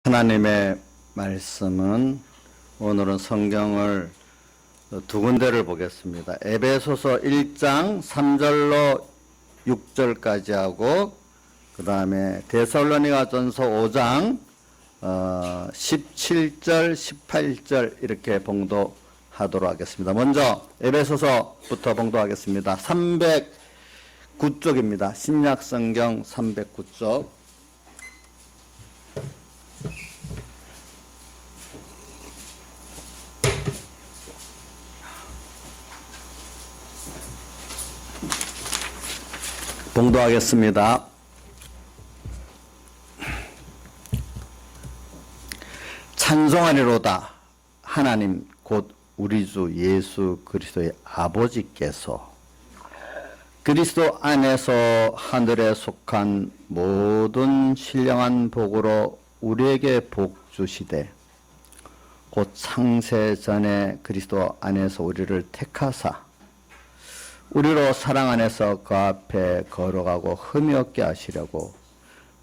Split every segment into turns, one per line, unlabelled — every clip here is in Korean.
하나님의 말씀은 오늘은 성경을 두 군데를 보겠습니다. 에베소서 1장 3절로 6절까지 하고 그 다음에 데살로니가전서 5장 17절 18절 이렇게 봉독하도록 하겠습니다. 먼저 에베소서부터 봉독하겠습니다. 309쪽입니다. 신약성경 309쪽. 봉독하겠습니다. 찬송하리로다. 하나님 곧 우리 주 예수 그리스도의 아버지께서 그리스도 안에서 하늘에 속한 모든 신령한 복으로 우리에게 복 주시되 곧 창세 전에 그리스도 안에서 우리를 택하사 우리로 사랑 안에서 그 앞에 걸어가고 흠이 없게 하시려고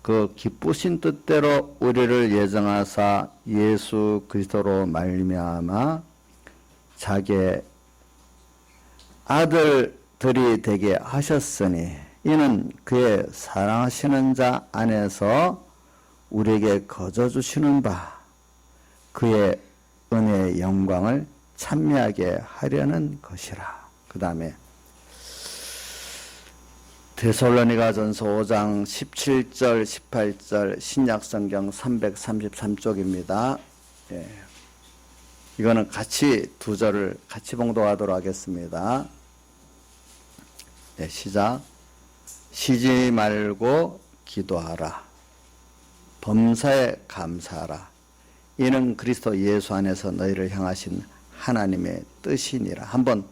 그 기쁘신 뜻대로 우리를 예정하사 예수 그리스도로 말미암아 자기의 아들들이 되게 하셨으니 이는 그의 사랑하시는 자 안에서 우리에게 거저 주시는 바 그의 은혜의 영광을 찬미하게 하려는 것이라. 그 다음에 데살로니가전서 5장 17절 18절 신약성경 333쪽입니다. 예. 이거는 같이 두 절을 같이 봉독하도록 하겠습니다. 네, 시작. 쉬지 말고 기도하라. 범사에 감사하라. 이는 그리스도 예수 안에서 너희를 향하신 하나님의 뜻이니라. 한번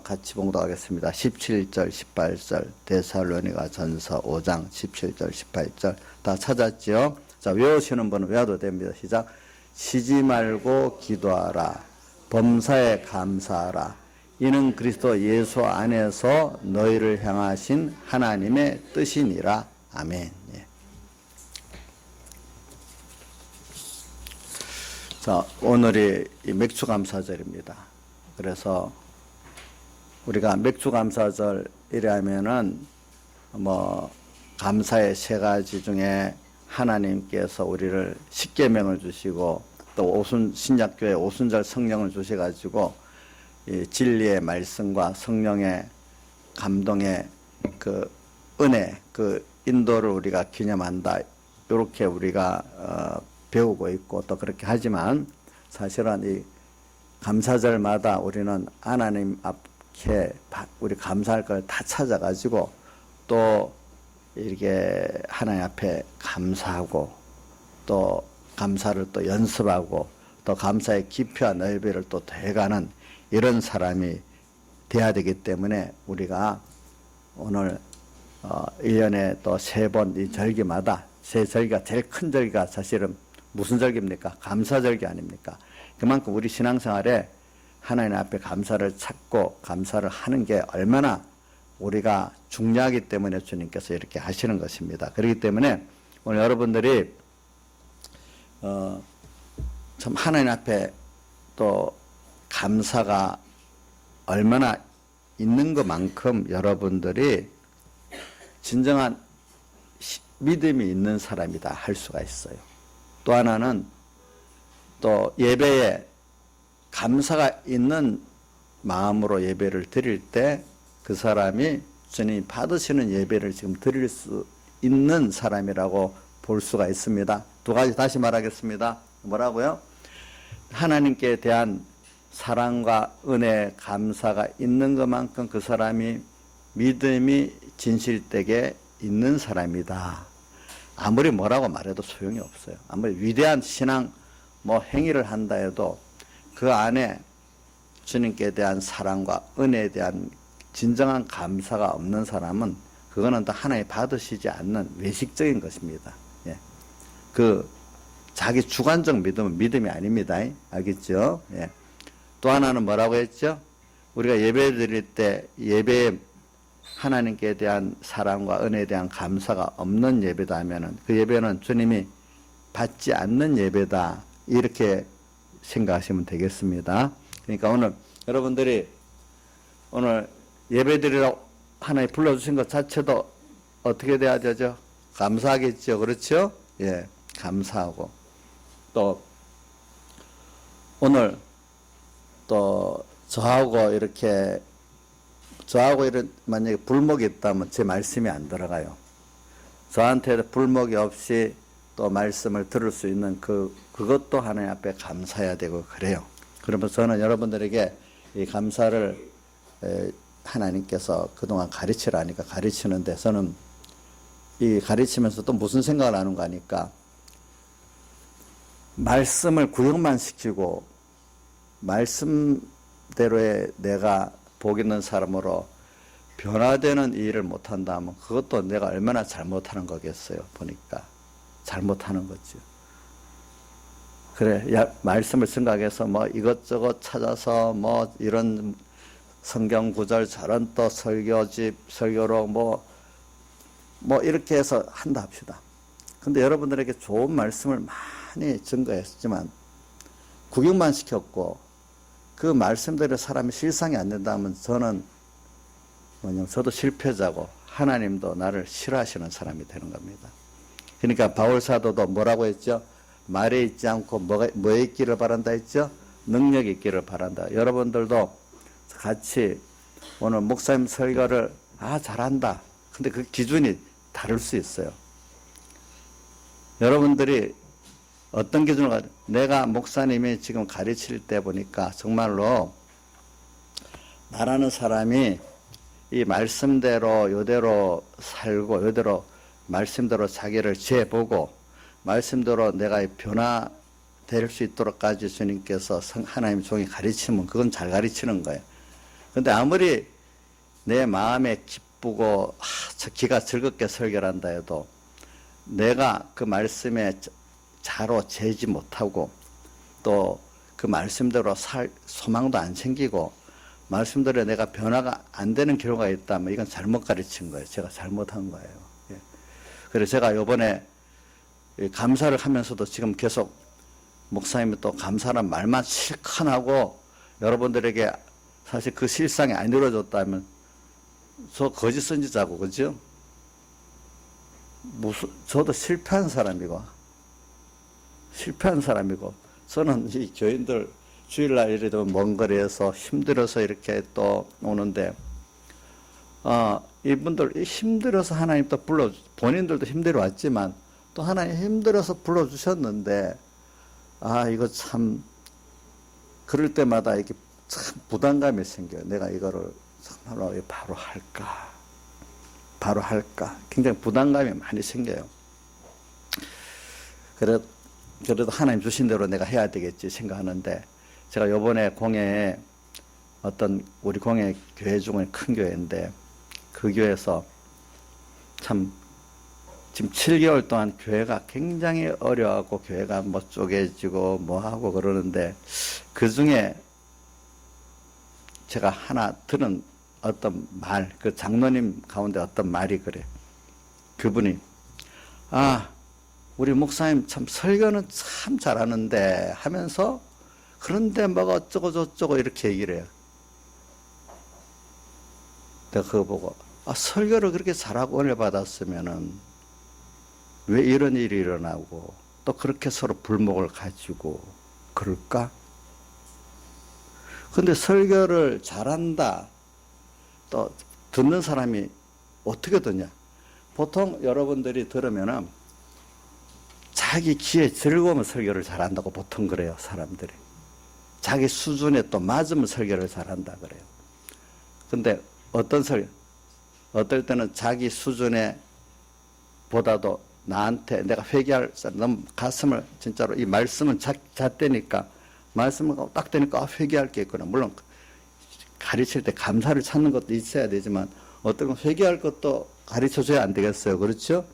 같이 봉독하겠습니다. 17절 18절 데살로니가전서 5장 17절 18절 다 찾았죠? 자, 외우시는 분은 외워도 됩니다. 시작. 쉬지 말고 기도하라. 범사에 감사하라. 이는 그리스도 예수 안에서 너희를 향하신 하나님의 뜻이니라. 아멘. 예. 자, 오늘이 맥주감사절입니다. 그래서 우리가 맥주감사절이라면은 감사의 세 가지 중에 하나님께서 우리를 십계명을 주시고 또 신약교회 오순절 성령을 주셔가지고 이 진리의 말씀과 성령의 감동의 그 은혜, 그 인도를 우리가 기념한다. 이렇게 우리가 배우고 있고 또 그렇게 하지만 사실은 이 감사절마다 우리는 하나님 앞에 우리 감사할 걸 다 찾아가지고 또 이렇게 하나님 앞에 감사하고 또 감사를 또 연습하고 또 감사의 깊이와 넓이를 또 더해가는 이런 사람이 돼야 되기 때문에 우리가 오늘 1년에 또 3번 이 절기마다 세 절기가 제일 큰 절기가 사실은 무슨 절기입니까? 감사절기 아닙니까? 그만큼 우리 신앙생활에 하나님 앞에 감사를 찾고 감사를 하는 게 얼마나 우리가 중요하기 때문에 주님께서 이렇게 하시는 것입니다. 그렇기 때문에 오늘 여러분들이 참 하나님 앞에 또 감사가 얼마나 있는 것만큼 여러분들이 진정한 믿음이 있는 사람이다 할 수가 있어요. 또 하나는 또 예배에 감사가 있는 마음으로 예배를 드릴 때 그 사람이 주님 받으시는 예배를 지금 드릴 수 있는 사람이라고 볼 수가 있습니다. 두 가지 다시 말하겠습니다. 뭐라고요? 하나님께 대한 사랑과 은혜, 감사가 있는 것만큼 그 사람이 믿음이 진실되게 있는 사람이다. 아무리 뭐라고 말해도 소용이 없어요. 아무리 위대한 신앙 행위를 한다 해도 그 안에 주님께 대한 사랑과 은혜에 대한 진정한 감사가 없는 사람은 그거는 또 하나님 받으시지 않는 외식적인 것입니다. 예. 자기 주관적 믿음은 믿음이 아닙니다. 알겠죠? 예. 또 하나는 뭐라고 했죠? 우리가 예배 드릴 때 예배에 하나님께 대한 사랑과 은혜에 대한 감사가 없는 예배다 하면은 그 예배는 주님이 받지 않는 예배다. 이렇게 생각하시면 되겠습니다. 그러니까 오늘 여러분들이 오늘 예배드리러 하나님 불러주신 것 자체도 어떻게 돼야 되죠? 감사하겠죠. 그렇죠? 예, 감사하고. 또 오늘 또 저하고 이런 만약에 불목이 있다면 제 말씀이 안 들어가요. 저한테 불목이 없이 또 말씀을 들을 수 있는 그것도 하나님 앞에 감사해야 되고 그래요. 그러면 저는 여러분들에게 이 감사를 하나님께서 그동안 가르치라 하니까 가르치는데, 저는 이 가르치면서 또 무슨 생각을 하는가 하니까, 말씀을 구역만 시키고 말씀대로의 내가 복 있는 사람으로 변화되는 일을 못한다면 그것도 내가 얼마나 잘못하는 거겠어요. 보니까 잘못하는 거죠. 그래, 말씀을 생각해서 뭐 이것저것 찾아서 뭐 이런 성경 구절 저런 또 설교집 설교로 뭐 이렇게 해서 한다 합시다. 근데 여러분들에게 좋은 말씀을 많이 증거했지만 구경만 시켰고 그 말씀대로 사람이 실상이 안 된다면 저는 저도 실패자고 하나님도 나를 싫어하시는 사람이 되는 겁니다. 그러니까 바울 사도도 뭐라고 했죠? 말에 있지 않고 뭐에 있기를 바란다 했죠? 능력이 있기를 바란다. 여러분들도 같이 오늘 목사님 설교를 잘한다. 근데 그 기준이 다를 수 있어요. 여러분들이 어떤 기준으로 가지고, 내가 목사님이 지금 가르칠 때 보니까 정말로 나라는 사람이 이 말씀대로 요대로 살고 요대로 말씀대로 자기를 재보고 말씀대로 내가 변화될 수 있도록까지 주님께서 하나님 종이 가르치면 그건 잘 가르치는 거예요. 근데 아무리 내 마음에 기쁘고 기가 즐겁게 설교를 한다 해도 내가 그 말씀에 자로 재지 못하고 또 그 말씀대로 살 소망도 안 생기고 말씀대로 내가 변화가 안 되는 경우가 있다면 이건 잘못 가르친 거예요. 제가 잘못한 거예요. 예. 그래서 제가 이번에 감사를 하면서도 지금 계속 목사님이 또 감사란 말만 실컷 하고 여러분들에게 사실 그 실상이 안 이루어졌다면 저 거짓 선지자고, 그죠? 저도 실패한 사람이고 저는 이 교인들 주일날 이래 되면 먼 거리에서 힘들어서 이렇게 또 오는데 이분들 힘들어서 하나님 또 본인들도 힘들어 왔지만 또 하나님 힘들어서 불러주셨는데 이거 참 그럴 때마다 이렇게 참 부담감이 생겨요. 내가 이거를 정말로 바로 할까 굉장히 부담감이 많이 생겨요. 그래도 하나님 주신 대로 내가 해야 되겠지 생각하는데, 제가 요번에 공예에 우리 공예 교회 중에 큰 교회인데 그 교회에서 참 지금 7개월 동안 교회가 굉장히 어려워하고 교회가 뭐 쪼개지고 뭐 하고 그러는데 그 중에 제가 하나 들은 어떤 말, 그 장로님 가운데 어떤 말이 그래. 그분이 우리 목사님 참 설교는 참 잘하는데 하면서 그런데 뭐가 어쩌고 저쩌고 이렇게 얘기를 해요. 내가 그거 보고 설교를 그렇게 잘하고 은혜 받았으면은 왜 이런 일이 일어나고 또 그렇게 서로 불목을 가지고 그럴까? 근데 설교를 잘한다 또 듣는 사람이 어떻게 듣냐? 보통 여러분들이 들으면은 자기 귀에 즐거우면 설교를 잘한다고 보통 그래요. 사람들이 자기 수준에 또 맞으면 설교를 잘한다 그래요. 근데 어떨 때는 자기 수준에 보다도 나한테 내가 회개할 너무 가슴을 진짜로 이 말씀은 잣대니까 말씀을 딱 되니까 회개할 게 있구나. 물론 가르칠 때 감사를 찾는 것도 있어야 되지만 어떤 건 회개할 것도 가르쳐줘야 안 되겠어요. 그렇죠?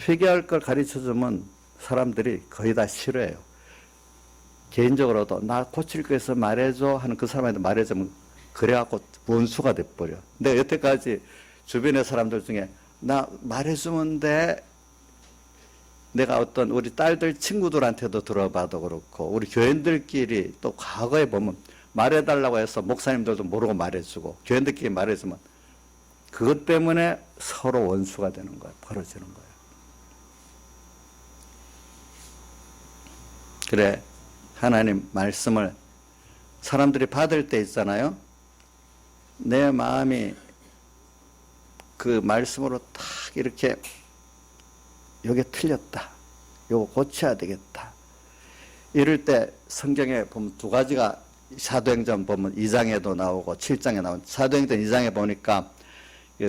회개할 걸 가르쳐주면 사람들이 거의 다 싫어해요. 개인적으로도 나 고칠 거 있어 말해줘 하는 그 사람한테 말해주면 그래갖고 원수가 돼버려. 내가 여태까지 주변의 사람들 중에 나 말해주면 돼 내가 어떤 우리 딸들 친구들한테도 들어봐도 그렇고 우리 교인들끼리 또 과거에 보면 말해달라고 해서 목사님들도 모르고 말해주고 교인들끼리 말해주면 그것 때문에 서로 원수가 되는 거예요. 벌어지는 거예요. 그래, 하나님 말씀을 사람들이 받을 때 있잖아요. 내 마음이 그 말씀으로 탁 이렇게 요게 틀렸다. 요거 고쳐야 되겠다. 이럴 때 성경에 보면 두 가지가 사도행전 보면 2장에도 나오고 7장에 나오고 사도행전 2장에 보니까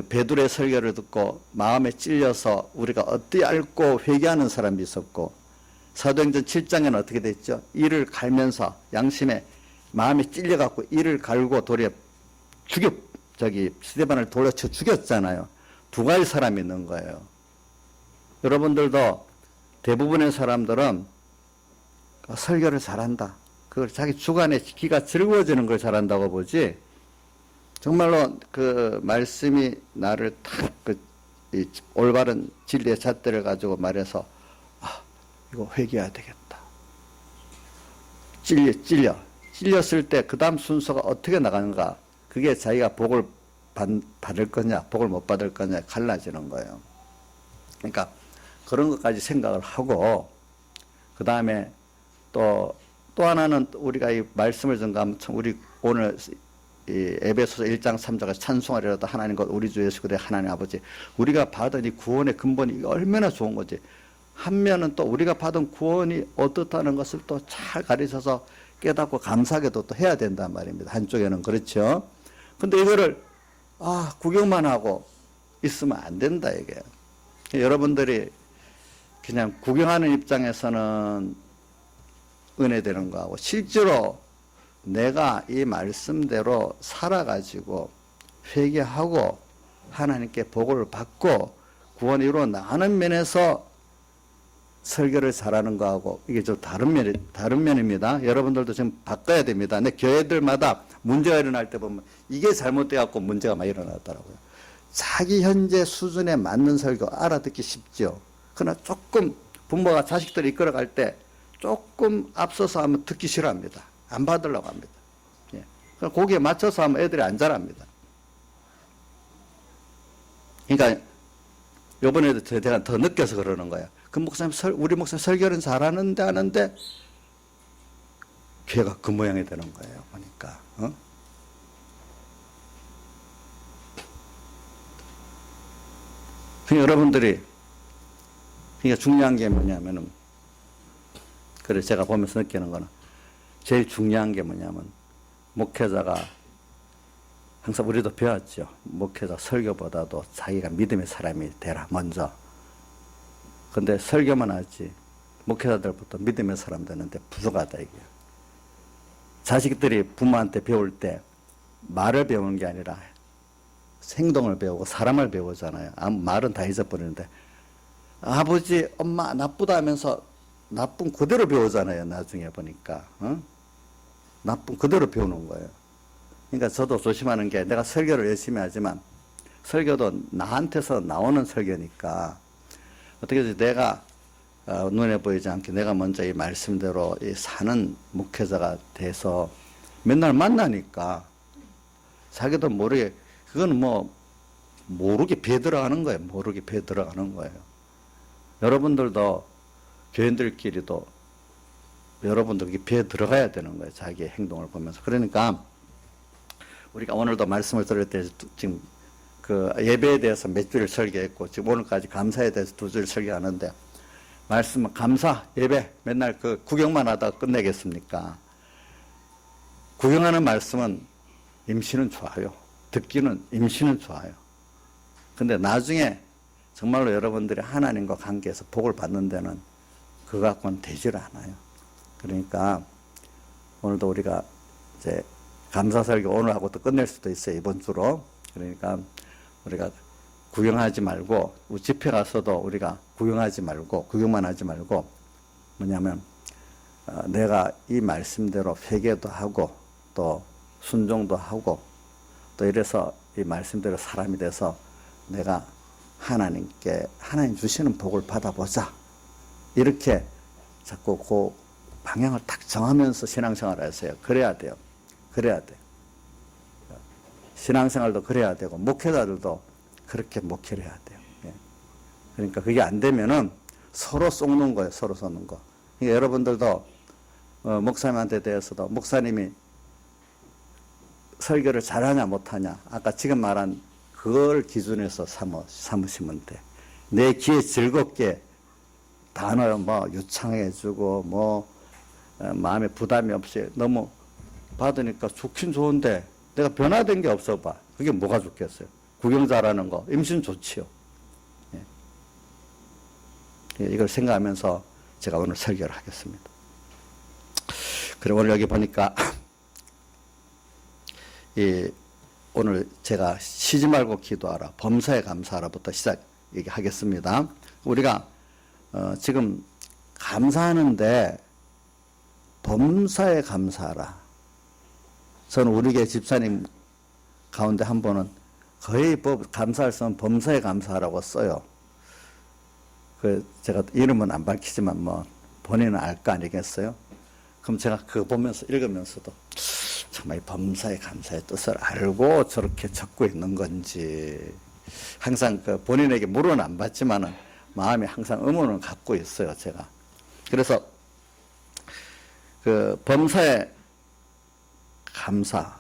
베드로의 설교를 듣고 마음에 찔려서 우리가 어떻게 앓고 회개하는 사람이 있었고 사도행전 7장에는 어떻게 됐죠? 이를 갈면서 양심에 마음이 찔려갖고 이를 갈고 도리어 스데반을 돌려쳐 죽였잖아요. 두 가지 사람이 있는 거예요. 여러분들도 대부분의 사람들은 설교를 잘한다. 그걸 자기 주관에 귀가 즐거워지는 걸 잘한다고 보지. 정말로 그 말씀이 나를 탁 이 올바른 진리의 잣대를 가지고 말해서 이거 회개해야 되겠다. 찔렸을 때 그 다음 순서가 어떻게 나가는가. 그게 자기가 복을 받을 거냐 복을 못 받을 거냐 갈라지는 거예요. 그러니까 그런 것까지 생각을 하고 그 다음에 또 하나는 우리가 이 말씀을 전가하면 우리 오늘 이 에베소서 1장 3절에 찬송하리로다 하나님 곧 우리 주 예수 그리스도의 하나님 아버지 우리가 받은 이 구원의 근본이 얼마나 좋은 거지. 한 면은 또 우리가 받은 구원이 어떻다는 것을 또 잘 가르쳐서 깨닫고 감사하게도 또 해야 된단 말입니다. 한쪽에는 그렇죠. 근데 이거를 구경만 하고 있으면 안 된다 이게. 여러분들이 그냥 구경하는 입장에서는 은혜되는 거하고 실제로 내가 이 말씀대로 살아가지고 회개하고 하나님께 복을 받고 구원이 이루어 나가는 면에서 설교를 잘하는 거하고 이게 좀 다른 면입니다. 여러분들도 지금 바꿔야 됩니다. 근데 교회들마다 문제가 일어날 때 보면 이게 잘못돼갖고 문제가 많이 일어나더라고요. 자기 현재 수준에 맞는 설교 알아듣기 쉽죠. 그러나 조금 부모가 자식들을 이끌어갈 때 조금 앞서서 하면 듣기 싫어합니다. 안 받으려고 합니다. 예. 거기에 맞춰서 하면 애들이 안 자랍니다. 그러니까 요번에도 제가 더 느껴서 그러는 거예요. 그 목사님 우리 목사님 설교는 잘하는데 하는데 걔가 그 모양이 되는 거예요. 보니까 여러분들이 그러니까 중요한 게 뭐냐면은 그래 제가 보면서 느끼는 거는 제일 중요한 게 뭐냐면 목회자가 항상 우리도 배웠죠. 목회자 설교보다도 자기가 믿음의 사람이 되라 먼저. 근데 설교만 하지 목회자들부터 믿음의 사람 되는데 부족하다 이게. 자식들이 부모한테 배울 때 말을 배우는 게 아니라 행동을 배우고 사람을 배우잖아요. 말은 다 잊어버리는데 아버지 엄마 나쁘다 하면서 나쁜 그대로 배우잖아요. 나중에 보니까 나쁜 그대로 배우는 거예요. 그러니까 저도 조심하는 게 내가 설교를 열심히 하지만 설교도 나한테서 나오는 설교니까 어떻게 해서 내가 눈에 보이지 않게 내가 먼저 이 말씀대로 이 사는 목회자가 돼서 맨날 만나니까 자기도 모르게 그건 모르게 배 들어가는 거예요. 모르게 배 들어가는 거예요. 여러분들도 교인들끼리도 여러분들 배 들어가야 되는 거예요. 자기의 행동을 보면서. 그러니까 우리가 오늘도 말씀을 들을 때 지금 그 예배에 대해서 몇 주를 설교했고 지금 오늘까지 감사에 대해서 2주를 설교하는데 말씀은 감사 예배 맨날 그 구경만 하다가 끝내겠습니까? 구경하는 말씀은 임시는 좋아요. 듣기는 임시는 좋아요. 근데 나중에 정말로 여러분들이 하나님과 관계에서 복을 받는 데는 그거 갖고는 되질 않아요. 그러니까 오늘도 우리가 이제 감사설교 오늘 하고 또 끝낼 수도 있어요. 이번 주로. 그러니까 우리가 구경하지 말고 집회 가서도 우리가 구경하지 말고 구경만 하지 말고 뭐냐면 내가 이 말씀대로 회개도 하고 또 순종도 하고 또 이래서 이 말씀대로 사람이 돼서 내가 하나님 주시는 복을 받아보자. 이렇게 자꾸 그 방향을 딱 정하면서 신앙생활을 하세요. 그래야 돼요. 그래야 돼요. 신앙생활도 그래야 되고 목회자들도 그렇게 목회를 해야 돼요. 예. 그러니까 그게 안 되면은 서로 속는 거예요. 서로 속는 거. 그러니까 여러분들도 목사님한테 대해서도 목사님이 설교를 잘하냐 못하냐 아까 지금 말한 그걸 기준에서 삼으시면 돼. 내 귀에 즐겁게 단어 뭐 유창해주고 뭐 마음에 부담이 없이 너무 받으니까 좋긴 좋은데 내가 변화된 게 없어 봐. 그게 뭐가 좋겠어요. 구경 잘하는 거 임신 좋지요. 예. 이걸 생각하면서 제가 오늘 설교를 하겠습니다. 그리고 오늘 여기 보니까 오늘 제가 쉬지 말고 기도하라 범사에 감사하라부터 시작 얘기하겠습니다. 우리가 지금 감사하는데 범사에 감사하라. 저는 우리 교회 집사님 가운데 한 분은 거의 감사할 수는 범사에 감사하라고 써요. 제가 이름은 안 밝히지만 뭐 본인은 알 거 아니겠어요? 그럼 제가 그거 보면서 읽으면서도 정말 범사에 감사의 뜻을 알고 저렇게 적고 있는 건지 항상 본인에게 물은 안 받지만은 마음에 항상 의문을 갖고 있어요, 제가. 그래서 범사에 감사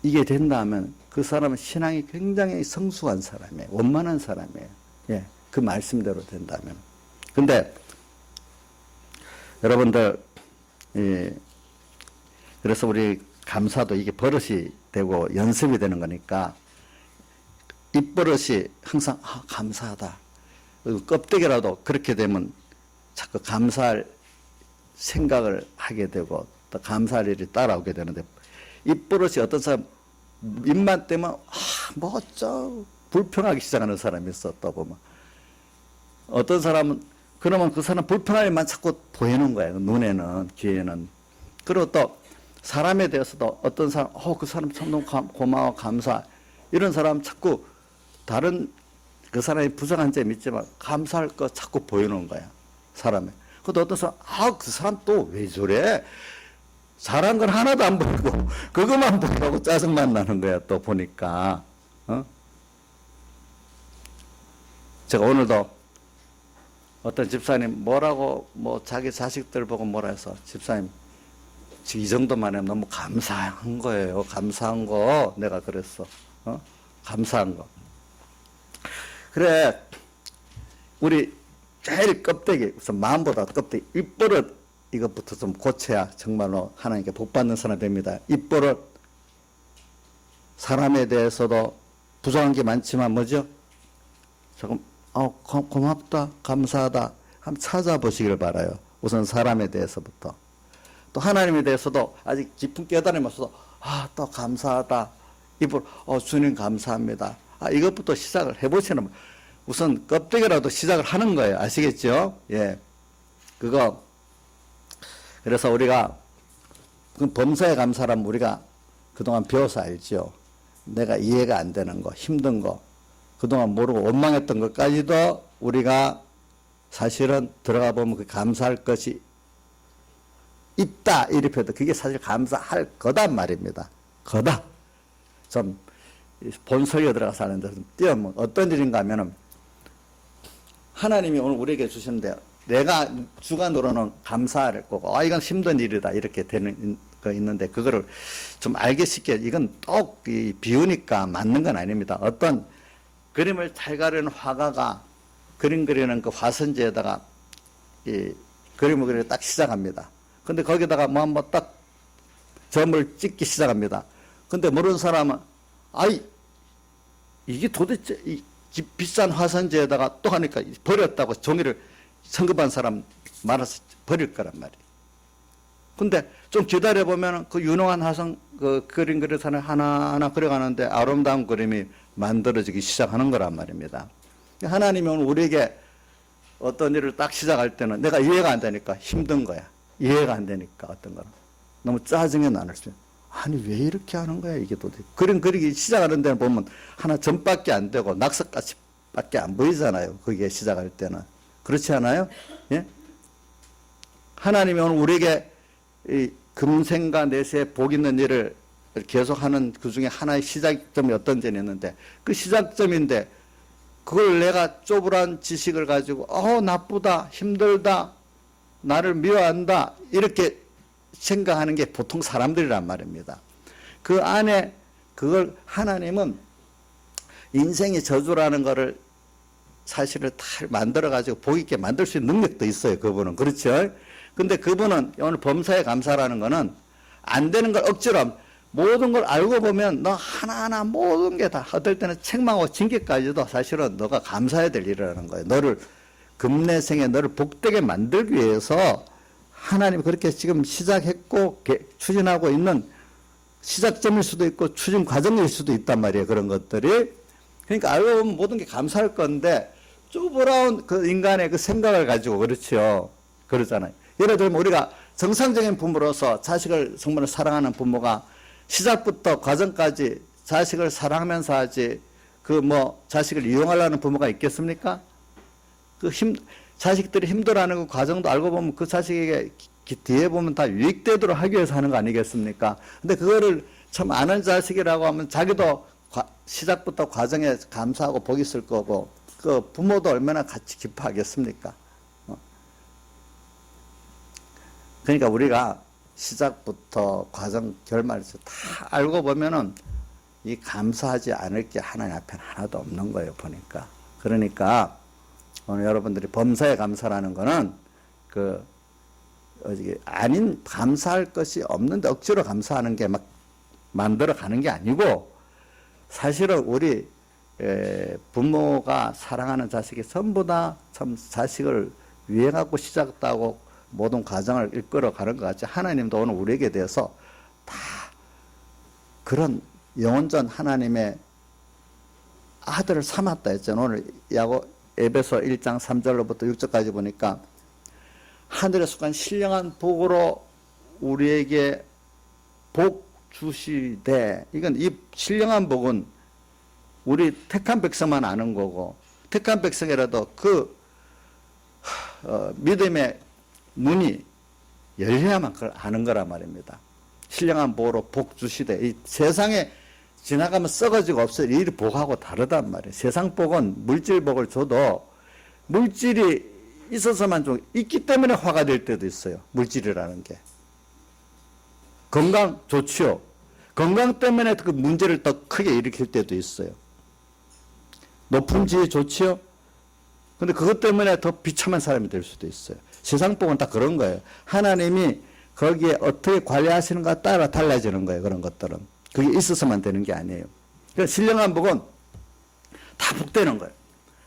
이게 된다면 그 사람은 신앙이 굉장히 성숙한 사람이에요. 원만한 사람이에요. 예, 그 말씀대로 된다면. 근데 여러분들 그래서 우리 감사도 이게 버릇이 되고 연습이 되는 거니까 입버릇이 항상 감사하다. 껍데기라도 그렇게 되면 자꾸 감사할 생각을 하게 되고 또 감사할 일이 따라오게 되는데 입버릇이 어떤 사람 입만 떼면 뭐 어쩌 불평하기 시작하는 사람이 있어. 또 보면 어떤 사람은 그러면 그 사람 불평할 일만 자꾸 보이는 거예요. 눈에는 귀에는. 그리고 또 사람에 대해서도 어떤 사람 그 사람 참 너무 고마워 감사 이런 사람 자꾸 다른 그 사람이 부정한 점이 있지만 감사할 거 자꾸 보이는 거야. 사람에. 그것도 어떤 사람 그 사람 또 왜 저래 잘한 건 하나도 안 보이고 그것만 보이고 짜증만 나는 거야. 또 보니까 제가 오늘도 어떤 집사님 뭐라고 뭐 자기 자식들 보고 뭐라 해서 집사님 지금 이 정도만 하면 너무 감사한 거예요. 감사한 거 내가 그랬어. 감사한 거. 그래 우리 제일 껍데기 우선 마음보다 껍데기 입버릇 이것부터 좀 고쳐야 정말로 하나님께 복받는 사람 됩니다. 입버릇 사람에 대해서도 부정한 게 많지만 뭐죠? 조금 고맙다 감사하다 한번 찾아보시길 바라요. 우선 사람에 대해서부터 또 하나님에 대해서도 아직 깊은 깨달음이 없어서 또 감사하다 입을 주님 감사합니다. 이것부터 시작을 해보시는 우선 껍데기라도 시작을 하는 거예요. 아시겠죠? 예, 그거 그래서 우리가 범사에 감사라면 우리가 그동안 배워서 알죠. 내가 이해가 안 되는 거 힘든 거 그동안 모르고 원망했던 것까지도 우리가 사실은 들어가 보면 그 감사할 것이 있다 이렇게 해도 그게 사실 감사할 거단 말입니다. 거다. 좀 본설에 들어가서 하는데 좀 띄우면 어떤 일인가 하면은 하나님이 오늘 우리에게 주시는데 내가 주관으로는 감사할 거고 이건 힘든 일이다 이렇게 되는 거 있는데 그거를 좀 알기 쉽게 이건 또 비우니까 맞는 건 아닙니다. 어떤 그림을 잘 그리는 화가가 그림 그리는 그 화선지에다가 이 그림을 그리기 딱 시작합니다. 근데 거기다가 뭐 한번 딱 점을 찍기 시작합니다. 근데 모르는 사람은 이게 도대체 이 비싼 화선지에다가 또 하니까 버렸다고 종이를 성급한 사람 말아서 버릴 거란 말이에요. 근데 좀 기다려보면 그 유능한 화성 그 그림 그려서는 하나하나 그려가는데 아름다운 그림이 만들어지기 시작하는 거란 말입니다. 하나님이 오늘 우리에게 어떤 일을 딱 시작할 때는 내가 이해가 안 되니까 힘든 거야. 이해가 안 되니까 어떤 거는. 너무 짜증이 나는 수 아니 왜 이렇게 하는 거야 이게 도대체. 그림 그리기 시작하는 데는 보면 하나 점밖에 안 되고 낙석까지밖에 안 보이잖아요. 그게 시작할 때는. 그렇지 않아요? 예? 하나님이 오늘 우리에게 이 금생과 내세에 복 있는 일을 계속하는 그 중에 하나의 시작점이 어떤 점이 있는데 그 시작점인데 그걸 내가 쪼불한 지식을 가지고 나쁘다, 힘들다, 나를 미워한다 이렇게 생각하는 게 보통 사람들이란 말입니다. 그 안에 그걸 하나님은 인생의 저주라는 거를 사실을 다 만들어 가지고 복 있게 만들 수 있는 능력도 있어요. 그분은. 그렇죠? 근데 그분은 오늘 범사에 감사라는 거는 안 되는 걸 억지로 모든 걸 알고 보면 너 하나하나 모든 게 다 어떨 때는 책망하고 징계까지도 사실은 너가 감사해야 될 일이라는 거예요. 너를 금내생에 너를 복되게 만들기 위해서 하나님이 그렇게 지금 시작했고 추진하고 있는 시작점일 수도 있고 추진 과정일 수도 있단 말이에요. 그런 것들이. 그러니까 알고 보면 모든 게 감사할 건데 쪼그라운 그 인간의 그 생각을 가지고 그렇죠. 그러잖아요. 예를 들면 우리가 정상적인 부모로서 자식을 정말 사랑하는 부모가 시작부터 과정까지 자식을 사랑하면서 하지 자식을 이용하려는 부모가 있겠습니까? 자식들이 힘들어하는 그 과정도 알고 보면 그 자식에게 뒤에 보면 다 유익되도록 하기 위해서 하는 거 아니겠습니까? 근데 그거를 참 아는 자식이라고 하면 자기도 시작부터 과정에 감사하고 복이 있을 거고 그 부모도 얼마나 같이 기뻐하겠습니까? 그러니까 우리가 시작부터 과정 결말에서 다 알고 보면은 이 감사하지 않을 게 하나님 앞에는 하나도 없는 거예요, 보니까. 그러니까 오늘 여러분들이 범사에 감사라는 거는 아닌 감사할 것이 없는데 억지로 감사하는 게 막 만들어 가는 게 아니고 사실은 우리 부모가 사랑하는 자식이 전부 다 참 자식을 위해 갖고 시작했다고 모든 과정을 이끌어 가는 것 같이 하나님도 오늘 우리에게 대해서 다 그런 영원전 하나님의 아들을 삼았다 했잖아요. 오늘 에베소 1장 3절로부터 6절까지 보니까 하늘에 속한 신령한 복으로 우리에게 복 주시되 이건 이 신령한 복은 우리 택한 백성만 아는 거고 택한 백성이라도 믿음의 문이 열려야만 그걸 아는 거란 말입니다. 신령한 복으로 복 주시되 이 세상에 지나가면 썩어지고 없어요. 이 복하고 다르단 말이에요. 세상 복은 물질 복을 줘도 물질이 있어서만 좀 있기 때문에 화가 될 때도 있어요. 물질이라는 게. 건강 좋지요. 건강 때문에 그 문제를 더 크게 일으킬 때도 있어요. 높은 지위 좋지요. 근데 그것 때문에 더 비참한 사람이 될 수도 있어요. 세상 복은 다 그런 거예요. 하나님이 거기에 어떻게 관리하시는가 따라 달라지는 거예요. 그런 것들은. 그게 있어서만 되는 게 아니에요. 그러니까 신령한 복은 다 복되는 거예요.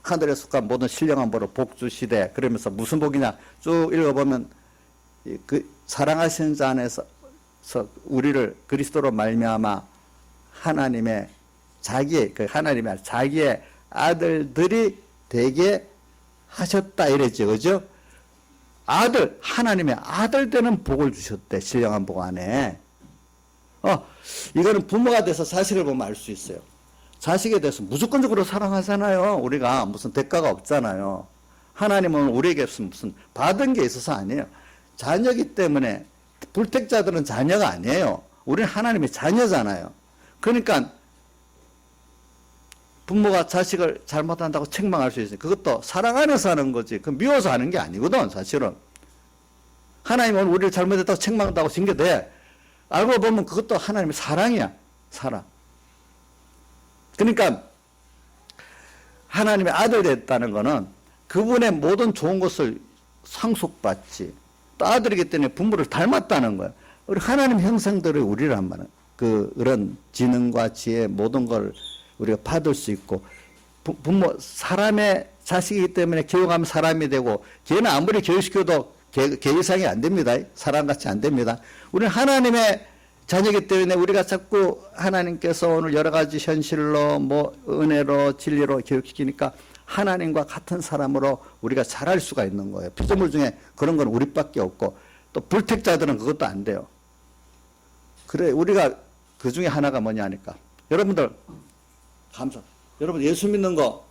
하늘에 속한 모든 신령한 복으로 복 주시되 그러면서 무슨 복이냐 쭉 읽어보면 그 사랑하시는 자 안에서 우리를 그리스도로 말미암아 하나님의 자기의 아들들이 되게 하셨다 이랬죠. 그죠? 하나님의 아들 되는 복을 주셨대. 신령한 복 안에. 이거는 부모가 돼서 자식을 보면 알 수 있어요. 자식에 대해서 무조건적으로 사랑하잖아요. 우리가 무슨 대가가 없잖아요. 하나님은 우리에게 무슨 받은 게 있어서 아니에요. 자녀이기 때문에 불택자들은 자녀가 아니에요. 우리는 하나님의 자녀잖아요. 그러니까 부모가 자식을 잘못한다고 책망할 수 있어요. 그것도 사랑 안에서 하는 거지. 미워서 하는 게 아니거든, 사실은. 하나님은 우리를 잘못했다고 책망한다고 징계돼. 알고 보면 그것도 하나님의 사랑이야. 사랑. 그러니까 하나님의 아들 됐다는 거는 그분의 모든 좋은 것을 상속받지. 또 아들이기 때문에 부모를 닮았다는 거야. 우리 하나님 형상들의 우리란 말은 그런 지능과 지혜 모든 걸 우리가 받을 수 있고 부모 사람의 자식이기 때문에 교육하면 사람이 되고 걔는 아무리 교육시켜도 걔 이상이 안 됩니다. 사람같이 안 됩니다. 우리는 하나님의 자녀이기 때문에 우리가 자꾸 하나님께서 오늘 여러 가지 현실로 은혜로 진리로 교육시키니까 하나님과 같은 사람으로 우리가 자랄 수가 있는 거예요. 피조물 중에 그런 건 우리밖에 없고 또 불택자들은 그것도 안 돼요. 그래 우리가 그 중에 하나가 뭐냐 하니까 여러분들 여러분 예수 믿는 거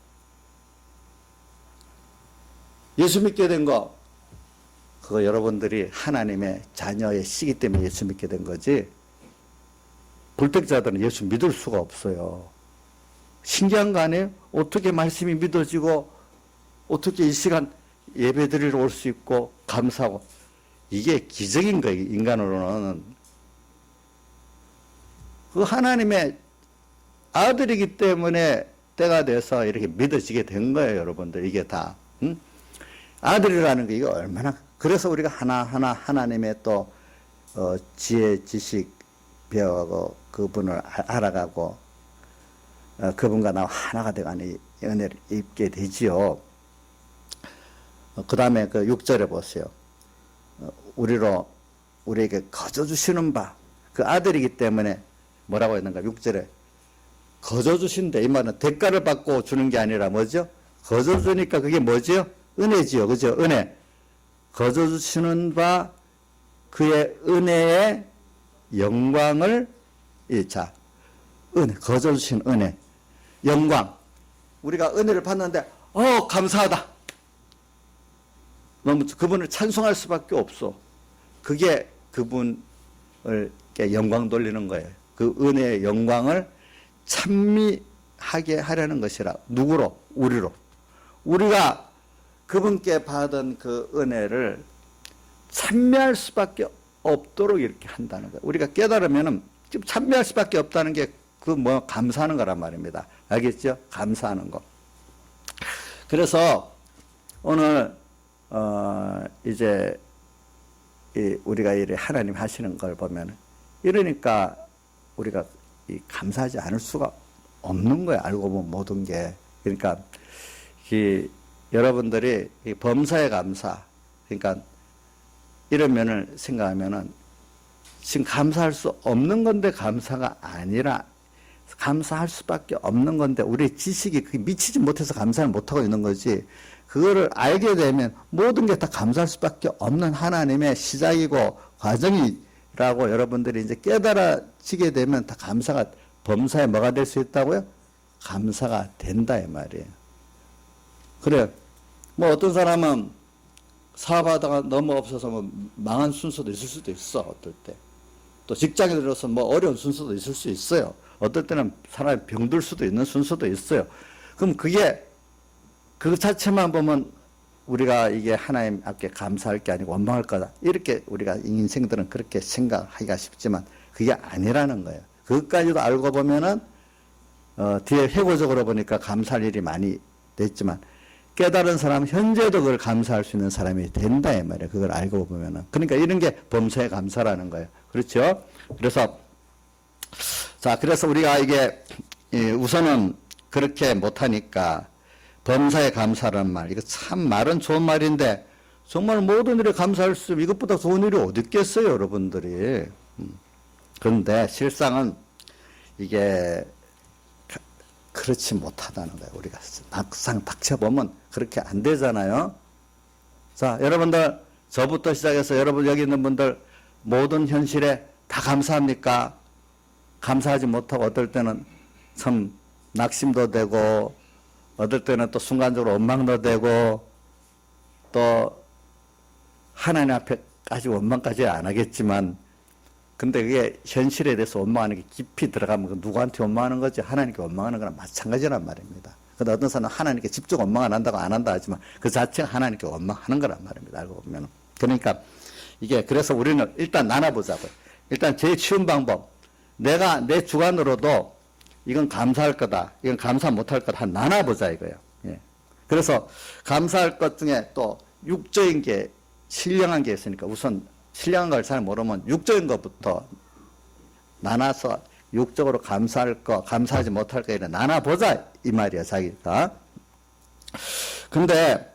예수 믿게 된 거, 그거 여러분들이 하나님의 자녀의 씨기 때문에 예수 믿게 된 거지, 불택자들은 예수 믿을 수가 없어요. 신기한 거 아니에요? 어떻게 말씀이 믿어지고, 어떻게 이 시간 예배 드리러 올 수 있고, 감사하고. 이게 기적인 거예요, 인간으로는. 그 하나님의 아들이기 때문에 때가 돼서 이렇게 믿어지게 된 거예요, 여러분들. 이게 다. 응? 아들이라는 게 이게 얼마나, 그래서 우리가 하나하나 하나님의 또, 지혜, 지식 배워가고, 그분을 알아가고, 그분과 나와 하나가 되가는 은혜를 입게 되지요. 그 다음에 그 6절에 보세요. 우리에게 거저주시는 바, 그 아들이기 때문에 뭐라고 했는가? 6절에 거저주신다. 이 말은 대가를 받고 주는 게 아니라 뭐죠? 거저주니까 그게 뭐죠? 은혜지요. 그죠? 은혜. 거저주시는 바 그의 은혜의 영광을, 자, 은혜, 거저주신 은혜, 영광. 우리가 은혜를 받는데, 감사하다. 너무 그분을 찬송할 수밖에 없어. 그게 그분을 영광 돌리는 거예요. 그 은혜의 영광을 찬미하게 하려는 것이라. 누구로? 우리로. 우리가 그분께 받은 그 은혜를 찬미할 수밖에 없도록 이렇게 한다는 거예요. 우리가 깨달으면은 지금 찬미할 수밖에 없다는 게 감사하는 거란 말입니다. 알겠죠? 감사하는 거. 그래서 오늘 이제 우리가 이래 하나님 하시는 걸 보면, 이러니까 우리가 감사하지 않을 수가 없는 거예요. 알고 보면 모든 게. 그러니까 여러분들이 범사에 감사, 그러니까 이런 면을 생각하면은 지금 감사할 수 없는 건데 감사가 아니라 감사할 수밖에 없는 건데 우리 지식이 그게 미치지 못해서 감사를 못하고 있는 거지, 그거를 알게 되면 모든 게 다 감사할 수밖에 없는 하나님의 시작이고 과정이라고 여러분들이 이제 깨달아지게 되면 다 감사가, 범사에 뭐가 될 수 있다고요? 감사가 된다 이 말이에요. 그래, 뭐 어떤 사람은 사업하다가 너무 없어서 뭐 망한 순서도 있을 수도 있어. 어떨 때 또 직장에 들어서 뭐 어려운 순서도 있을 수 있어요. 어떨 때는 사람이 병들 수도 있는 순서도 있어요. 그럼 그게 그 자체만 보면 우리가 이게 하나님 앞에 감사할 게 아니고 원망할 거다, 이렇게 우리가 인생들은 그렇게 생각하기가 쉽지만 그게 아니라는 거예요. 그것까지도 알고 보면은 뒤에 회고적으로 보니까 감사할 일이 많이 됐지만 깨달은 사람 현재도 그걸 감사할 수 있는 사람이 된다 이 말이에요. 그걸 알고 보면은. 그러니까 이런 게 범사의 감사라는 거예요. 그렇죠? 그래서 우리가 이게 우선은 그렇게 못하니까 범사의 감사라는 말, 이거 참 말은 좋은 말인데 정말 모든 일에 감사할 수 있으면 이것보다 좋은 일이 어디 있겠어요, 여러분들이. 그런데 실상은 이게 그렇지 못하다는 거예요. 우리가 막상 닥쳐보면 그렇게 안 되잖아요. 자, 여러분들, 저부터 시작해서 여러분 여기 있는 분들 모든 현실에 다 감사합니까? 감사하지 못하고 어떨 때는 참 낙심도 되고 어떨 때는 또 순간적으로 원망도 되고 또 하나님 앞에까지 원망까지 안 하겠지만, 근데 그게 현실에 대해서 원망하는 게 깊이 들어가면 누구한테 원망하는 거지? 하나님께 원망하는 거랑 마찬가지란 말입니다. 근데 어떤 사람은 하나님께 직접 원망 안 한다고 안 한다 하지만 그 자체가 하나님께 원망하는 거란 말입니다. 알고 보면. 그러니까 이게, 그래서 우리는 일단 나눠보자고요. 일단 제일 쉬운 방법. 내가 내 주관으로도 이건 감사할 거다, 이건 감사 못할 거다, 한 나눠보자 이거예요. 예. 그래서 감사할 것 중에 또 육적인 게, 신령한 게 있으니까 우선 신령한 걸 잘 모르면 육적인 것부터 나눠서 육적으로 감사할 거, 감사하지 못할 거 이래 나눠보자 이 말이야, 자기가. 근데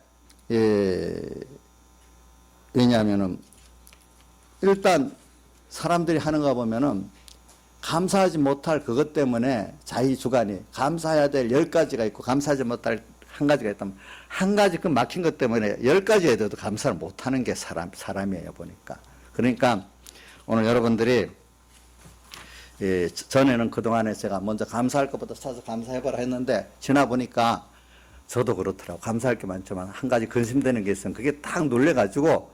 왜냐하면은 일단 사람들이 하는 거 보면은 감사하지 못할 그것 때문에 자기 주관이 감사해야 될 10가지가 있고 감사하지 못할 한 가지가 있다면 한 가지 그 막힌 것 때문에 10가지 해도 감사를 못하는 게 사람이에요, 보니까. 그러니까 오늘 여러분들이 전에는 그동안에 제가 먼저 감사할 것부터 찾아서 감사해보라 했는데 지나 보니까 저도 그렇더라고. 감사할 게 많지만 한 가지 근심되는 게 있으면 그게 딱 눌려가지고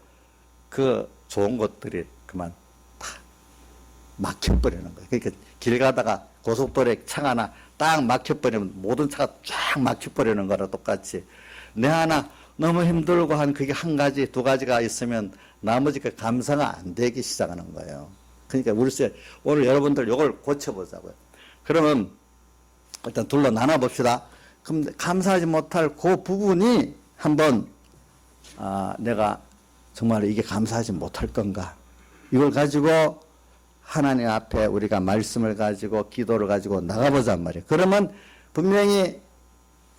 그 좋은 것들이 그만 다 막혀버리는 거예요. 그러니까 길 가다가 고속도로에 차가 하나 딱 막혀버리면 모든 차가 쫙 막혀버리는 거랑 똑같이 내 하나 너무 힘들고 한 그게 한 가지, 두 가지가 있으면 나머지가 감사가 안 되기 시작하는 거예요. 그러니까 우리 오늘 여러분들 이걸 고쳐보자고요. 그러면 일단 둘로 나눠봅시다. 그럼 감사하지 못할 그 부분이 한번 내가 정말 이게 감사하지 못할 건가? 이걸 가지고 하나님 앞에 우리가 말씀을 가지고 기도를 가지고 나가보잔 말이에요. 그러면 분명히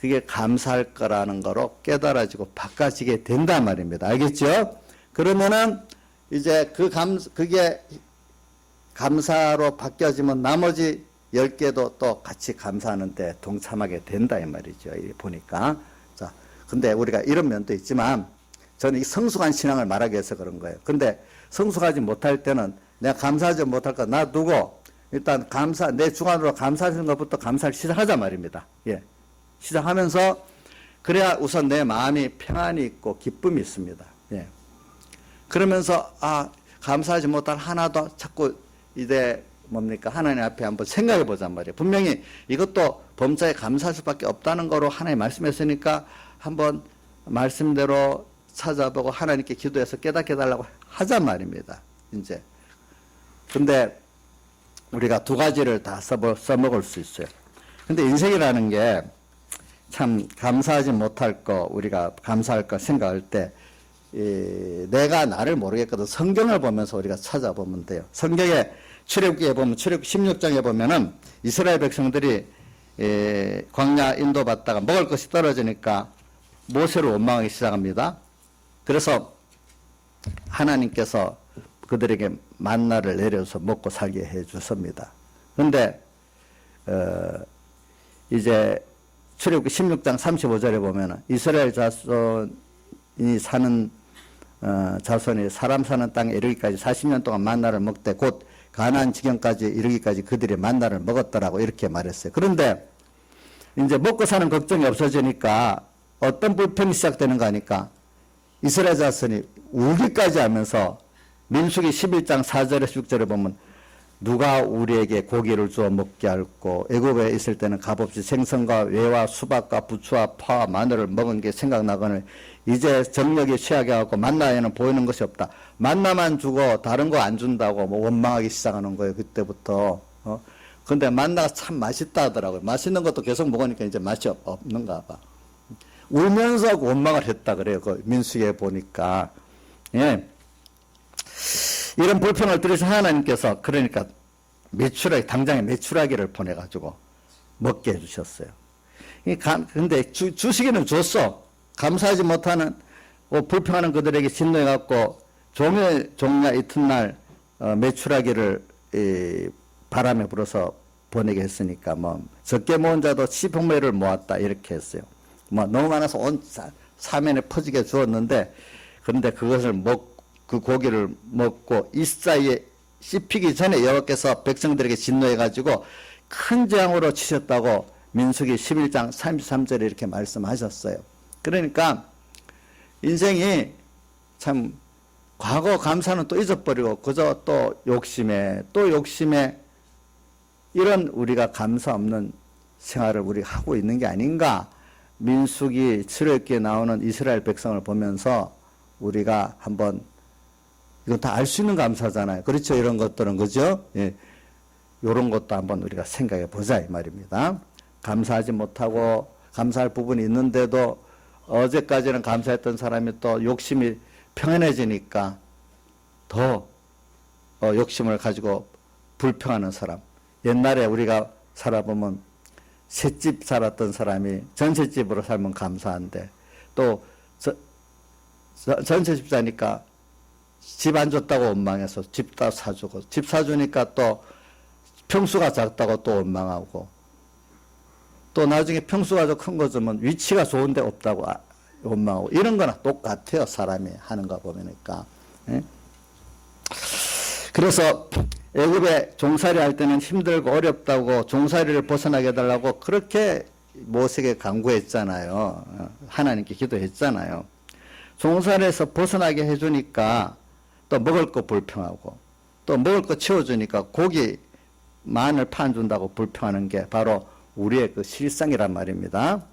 그게 감사할 거라는 거로 깨달아지고 바꿔지게 된단 말입니다. 알겠죠? 그러면은 이제 그게 감사로 바뀌어지면 나머지 10개도 또 같이 감사하는데 동참하게 된다 이 말이죠. 보니까. 자, 근데 우리가 이런 면도 있지만 저는 이 성숙한 신앙을 말하기 위해서 그런 거예요. 근데 성숙하지 못할 때는 내가 감사하지 못할 거 놔두고 일단 내 주관으로 감사하는 것부터 감사를 시작하자 말입니다. 예. 시작하면서 그래야 우선 내 마음이 평안이 있고 기쁨이 있습니다. 예. 그러면서 감사하지 못할 하나도 자꾸 이제 뭡니까? 하나님 앞에 한번 생각해 보잔 말이에요. 분명히 이것도 범사에 감사할 수밖에 없다는 거로 하나님 말씀했으니까 한번 말씀대로 찾아보고 하나님께 기도해서 깨닫게 해달라고 하잔 말입니다. 이제. 근데 우리가 두 가지를 다 써먹을 수 있어요. 근데 인생이라는 게 참 감사하지 못할 거, 우리가 감사할 거 생각할 때 내가 나를 모르겠거든. 성경을 보면서 우리가 찾아보면 돼요. 성경에 출애굽기에 보면 출애굽기 16장에 보면은 이스라엘 백성들이 광야 인도받다가 먹을 것이 떨어지니까 모세를 원망하기 시작합니다. 그래서 하나님께서 그들에게 만나를 내려서 먹고 살게 해 주습니다. 그런데 이제 출애굽기 16장 35절에 보면은 이스라엘 자손이 사는 자손이 사람 사는 땅에 이르기까지 40년 동안 만나를 먹되 곧 가나안 지경까지 이르기까지 그들이 만나를 먹었더라고 이렇게 말했어요. 그런데 이제 먹고 사는 걱정이 없어지니까 어떤 불평이 시작되는가 하니까 이스라엘 자손이 울기까지 하면서 민수기 11장 4절에서 6절에 보면 누가 우리에게 고기를 주어 먹게 할꼬 애굽에 있을 때는 값없이 생선과 외와 수박과 부추와 파와 마늘을 먹은 게 생각나거늘 이제 정력이 취하게 하고 만나에는 보이는 것이 없다. 만나만 주고 다른 거 안 준다고 뭐 원망하기 시작하는 거예요. 그때부터. 근데 만나가 참 맛있다 하더라고요. 맛있는 것도 계속 먹으니까 이제 맛이 없는가 봐. 울면서 원망을 했다 그래요. 그 민수기에 보니까. 예. 이런 불평을 들으신 하나님께서 그러니까 당장에 메추라기를 보내가지고 먹게 해주셨어요. 근데 주시기는 줬어. 감사하지 못하는 불평하는 그들에게 진노해갖고 종야 이튿날 메추라기를 바람에 불어서 보내게 했으니까 뭐 적게 모은 자도 10홍매를 모았다 이렇게 했어요. 뭐 너무 많아서 온 사면에 퍼지게 주었는데 그런데 그것을 그 고기를 먹고 이 사이에 씹히기 전에 여호와께서 백성들에게 진노해가지고 큰 재앙으로 치셨다고 민수기 11장 33절에 이렇게 말씀하셨어요. 그러니까 인생이 참 과거 감사는 또 잊어버리고 그저 또 욕심에 이런 우리가 감사 없는 생활을 우리가 하고 있는 게 아닌가. 민수기 7월기에 나오는 이스라엘 백성을 보면서 우리가 한번 이건 다 알 수 있는 감사잖아요. 그렇죠? 이런 것들은 그죠? 예. 이런 것도 한번 우리가 생각해 보자 이 말입니다. 감사하지 못하고 감사할 부분이 있는데도 어제까지는 감사했던 사람이 또 욕심이 평안해지니까 더 욕심을 가지고 불평하는 사람. 옛날에 우리가 살아보면 셋집 살았던 사람이 전셋집으로 살면 감사한데 또 전셋집 사니까 집 안 줬다고 원망해서 집 다 사주고 집 사주니까 또 평수가 작다고 또 원망하고 또 나중에 평수가 더 큰 거 주면 위치가 좋은데 없다고 원망하고 이런 거나 똑같아요. 사람이 하는 거 보니까. 예? 그래서 애굽에 종살이 할 때는 힘들고 어렵다고 종살이를 벗어나게 해달라고 그렇게 모세에게 간구했잖아요. 하나님께 기도했잖아요. 종살에서 벗어나게 해주니까 또 먹을 거 불평하고 또 먹을 거 치워주니까 고기 마늘 판 준다고 불평하는 게 바로 우리의 그 실상이란 말입니다.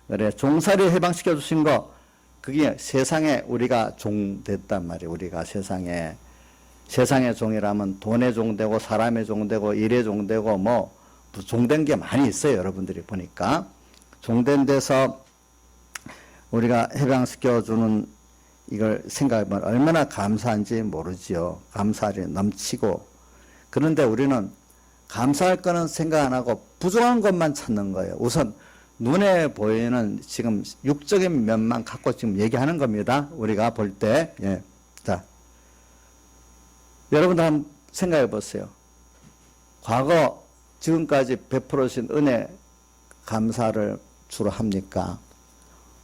그래 종살이 해방시켜 주신 거 그게 세상에 우리가 종 됐단 말이에요. 우리가 세상의 종이라면 돈의 종 되고 사람의 종 되고 일의 종 되고 뭐 종된 게 많이 있어요. 여러분들이 보니까 종된 데서 우리가 해방시켜주는 이걸 생각해보면 얼마나 감사한지 모르지요. 감사를 넘치고. 그런데 우리는 감사할 거는 생각 안 하고 부족한 것만 찾는 거예요. 우선 눈에 보이는 지금 육적인 면만 갖고 지금 얘기하는 겁니다. 우리가 볼 때. 예. 자, 여러분들 한번 생각해 보세요. 과거 지금까지 베풀어 주신 은혜 감사를 주로 합니까?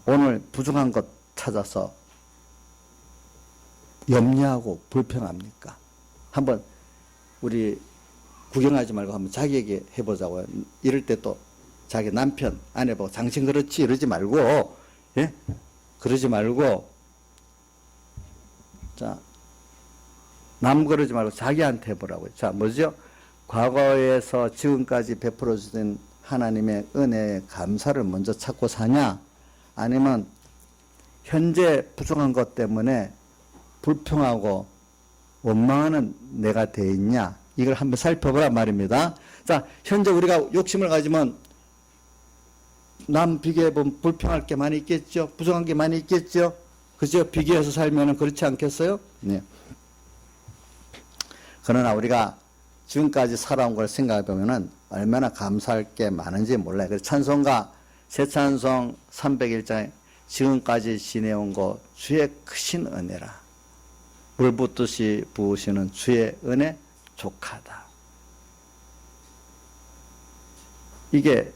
오늘 부족한 것 찾아서 염려하고 불평합니까? 한번 우리 구경하지 말고 한번 자기에게 해보자고요. 이럴 때 또 자기 남편, 아내 보고 당신 그렇지 이러지 말고, 예? 그러지 말고, 자, 남 그러지 말고 자기한테 해보라고요. 자, 뭐죠? 과거에서 지금까지 베풀어 주신 하나님의 은혜에 감사를 먼저 찾고 사냐? 아니면 현재 부족한 것 때문에 불평하고 원망하는 내가 돼 있냐? 이걸 한번 살펴보란 말입니다. 자, 현재 우리가 욕심을 가지면 남 비교해보면 불평할 게 많이 있겠죠? 부족한 게 많이 있겠죠? 그죠? 비교해서 살면 그렇지 않겠어요? 네. 그러나 우리가 지금까지 살아온 걸 생각해 보면은 얼마나 감사할 게 많은지 몰라요. 그래서 찬송가 새 찬송 301장에 지금까지 지내온 것 주의 크신 은혜라. 물 붓듯이 부으시는 주의 은혜 족하다. 이게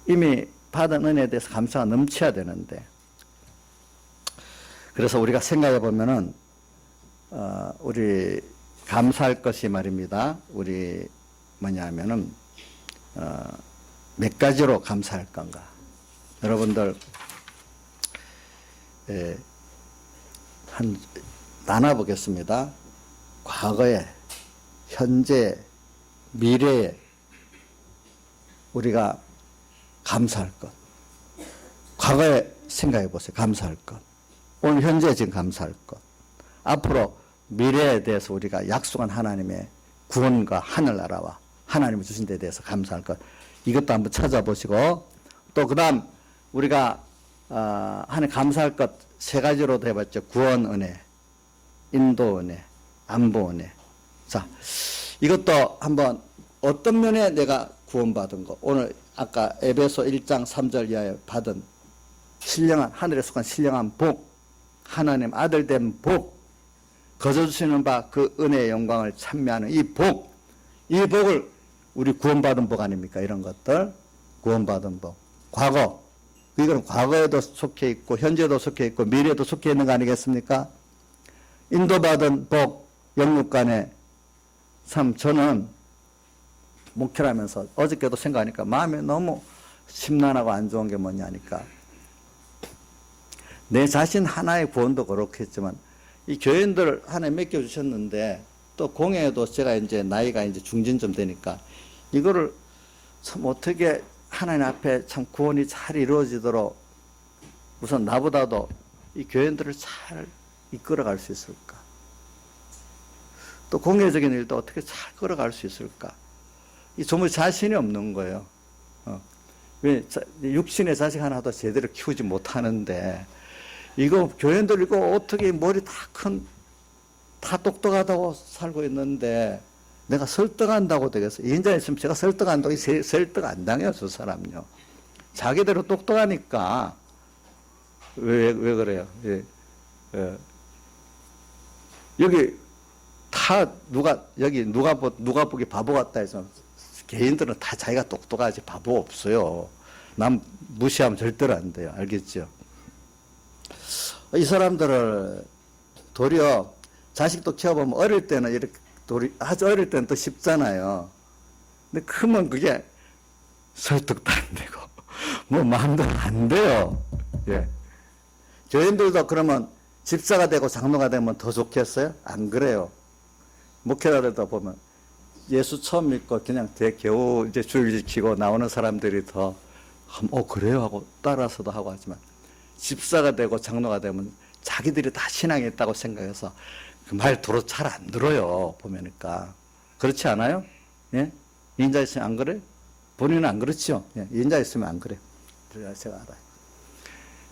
이미 받은 은혜에 대해서 감사가 넘쳐야 되는데, 그래서 우리가 생각해 보면은 우리 감사할 것이 말입니다. 우리 뭐냐면은 몇 가지로 감사할 건가? 여러분들 한 나눠보겠습니다. 과거에, 현재, 미래에 우리가 감사할 것. 과거에 생각해 보세요. 감사할 것. 오늘 현재 지금 감사할 것. 앞으로 미래에 대해서 우리가 약속한 하나님의 구원과 하늘나라와 하나님이 주신 데 대해서 감사할 것. 이것도 한번 찾아보시고, 또 그 다음 우리가 하나님 감사할 것 세 가지로 해봤죠. 구원 은혜, 인도 은혜, 안보 은혜. 자, 이것도 한번 어떤 면에 내가 구원받은 거. 오늘 아까 에베소 1장 3절 이하에 받은 신령한, 하늘에 속한 신령한 복, 하나님 아들 된 복, 거저 주시는 바 그 은혜의 영광을 찬미하는 이 복, 이 복을 우리 구원받은 복 아닙니까? 이런 것들 구원받은 복. 과거, 이건 과거에도 속해 있고 현재도 속해 있고 미래에도 속해 있는 거 아니겠습니까? 인도받은 복, 영육간의 참 저는 목회를 하면서 어저께도 생각하니까 마음에 너무 심란하고 안 좋은 게 뭐냐니까, 내 자신 하나의 구원도 그렇겠지만 이 교인들 하나에 맡겨주셨는데 또 공예에도 제가 이제 나이가 이제 중진쯤 되니까 이거를 참 어떻게 하나님 앞에 참 구원이 잘 이루어지도록 우선 나보다도 이 교인들을 잘 이끌어갈 수 있을까? 또 공예적인 일도 어떻게 잘 끌어갈 수 있을까? 이 전부 자신이 없는 거예요. 왜 육신의 자식 하나도 제대로 키우지 못하는데 이거 교인들 이거 어떻게 머리 다 똑똑하다고 살고 있는데 내가 설득한다고 되겠어? 인자 있으면 제가 설득한다고 설득 안 당해요, 저 사람요. 자기대로 똑똑하니까 왜 그래요? 예. 예. 여기 다 누가 보기 바보 같다 해서 개인들은 다 자기가 똑똑하지 바보 없어요. 남 무시하면 절대로 안 돼요. 알겠죠? 이 사람들을 도리어 자식도 키워보면 어릴 때는 이렇게 아주 어릴 때는 또 쉽잖아요. 근데 크면 그게 설득도 안 되고 뭐 마음대로 안 돼요. 예. 교인들도 그러면 집사가 되고 장로가 되면 더 좋겠어요? 안 그래요. 목회자들도 보면 예수 처음 믿고 그냥 겨우 이제 주일 지키고 나오는 사람들이 더 그래요 하고 따라서도 하고 하지만 집사가 되고 장로가 되면 자기들이 다 신앙이 있다고 생각해서 그 말 도로 잘 안 들어요. 보면니까 그렇지 않아요? 예? 인자 있으면 안 그래? 본인은 안 그렇죠? 예. 인자 있으면 안 그래. 제가 알아요.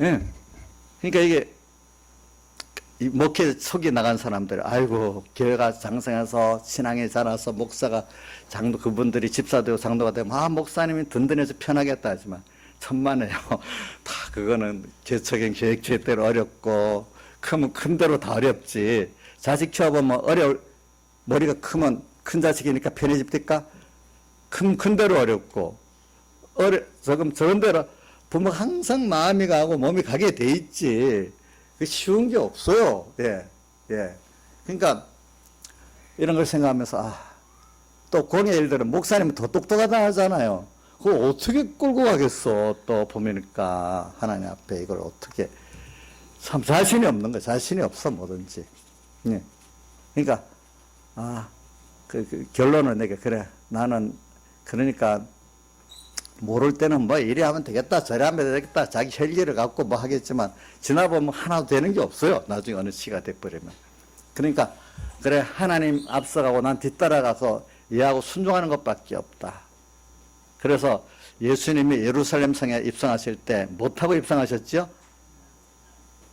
예. 그러니까 이게 이 목회 속이 나간 사람들, 아이고 교회가 장성해서 신앙이 자라서 목사가 장로 그분들이 집사 되고 장로가 되면 목사님이 든든해서 편하겠다 하지만 천만에요. 다 그거는 개척인 계획대로 어렵고 크면 큰 대로 다 어렵지. 자식 키워보면 머리가 크면 큰 자식이니까 편해집니까? 큰 대로 어렵고 저런 대로 부모 항상 마음이 가고 몸이 가게 돼 있지. 쉬운 게 없어요. 예, 예. 그러니까 이런 걸 생각하면서 또 공예 일들은 목사님은 더 똑똑하다 하잖아요. 그걸 어떻게 끌고 가겠어? 또 보니까 하나님 앞에 이걸 어떻게 참 자신이 없는 거야. 자신이 없어 뭐든지. 예. 그러니까 그 결론은 내가 그래 나는 그러니까 모를 때는 뭐 이리 하면 되겠다 저리 하면 되겠다 자기 혈기를 갖고 뭐 하겠지만 지나보면 하나도 되는 게 없어요. 나중에 어느 시가 돼버리면. 그러니까 그래 하나님 앞서가고 난 뒤따라가서 이해하고 순종하는 것밖에 없다. 그래서 예수님이 예루살렘 성에 입성하실 때 못하고 입성하셨죠?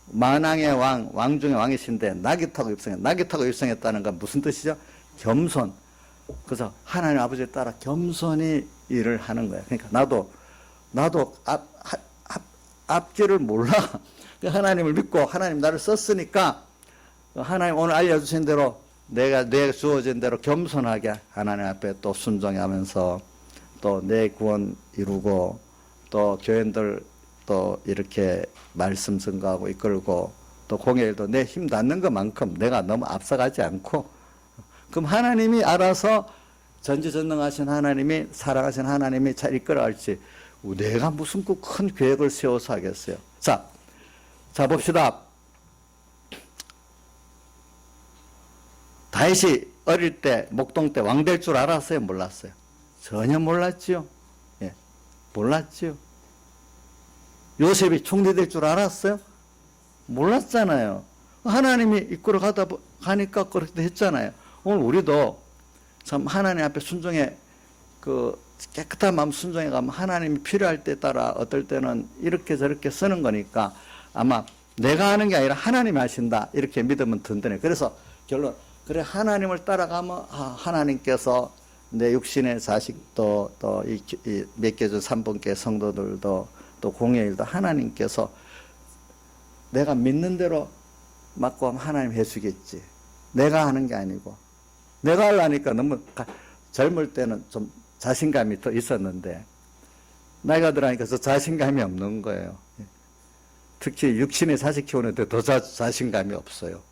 만왕의 왕 중의 왕이신데 낙이 타고 입성했다는 건 무슨 뜻이죠? 겸손. 그래서 하나님 아버지에 따라 겸손히 일을 하는 거야. 그러니까 나도 앞길을 몰라. 하나님을 믿고 하나님 나를 썼으니까 하나님 오늘 알려주신 대로 내가 주어진 대로 겸손하게 하나님 앞에 또 순종하면서 또 내 구원 이루고 또 교인들 또 이렇게 말씀 증거하고 이끌고 또 공예일도 내 힘 닿는 것만큼 내가 너무 앞서가지 않고 그럼 하나님이 알아서 전지전능하신 하나님이 사랑하신 하나님이 잘 이끌어갈지 내가 무슨 큰 계획을 세워서 하겠어요. 자 봅시다. 다윗이 어릴 때 목동 때 왕 될 줄 알았어요? 몰랐어요? 전혀 몰랐지요. 예, 몰랐지요. 요셉이 총리 될 줄 알았어요? 몰랐잖아요. 하나님이 이끌어 가니까 그렇게 했잖아요. 오늘 우리도 참 하나님 앞에 순종해 깨끗한 마음 순종해 가면 하나님이 필요할 때 따라 어떨 때는 이렇게 저렇게 쓰는 거니까 아마 내가 하는 게 아니라 하나님이 하신다 이렇게 믿으면 든든해. 그래서 결론 그래 하나님을 따라가면 하나님께서 내 육신의 자식도 또 이 맡겨준 3분께 성도들도 또 공예일도 하나님께서 내가 믿는 대로 맡고 하면 하나님 해주겠지. 내가 하는 게 아니고 내가 하려니까 너무 젊을 때는 좀 자신감이 더 있었는데 나이가 들어가니까 저 자신감이 없는 거예요. 특히 육신의 자식 키우는데 더 자신감이 없어요.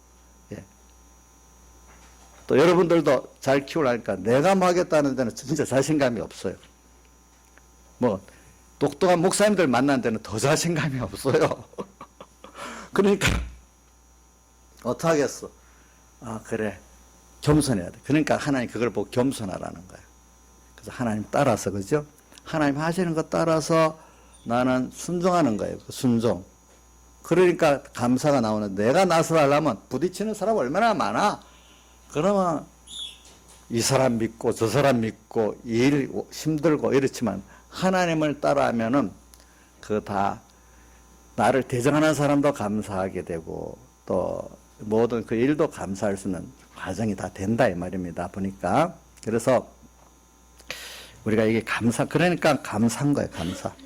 예. 또 여러분들도 잘 키우려니까 내가 뭐 하겠다는 데는 진짜 자신감이 없어요. 뭐 똑똑한 목사님들 만난 데는 더 자신감이 없어요. 그러니까 어떡하겠어. 그래 겸손해야 돼. 그러니까 하나님 그걸 보고 겸손하라는 거예요. 그래서 하나님 따라서 그죠? 하나님 하시는 것 따라서 나는 순종하는 거예요. 순종. 그러니까 감사가 나오는 내가 나서려면 부딪히는 사람 얼마나 많아. 그러면 이 사람 믿고 저 사람 믿고 일 힘들고 이렇지만 하나님을 따라하면은 그 다 나를 대적하는 사람도 감사하게 되고 또 모든 그 일도 감사할 수 있는 과정이 다 된다 이 말입니다. 보니까 그래서 우리가 이게 그러니까 감사한 거예요.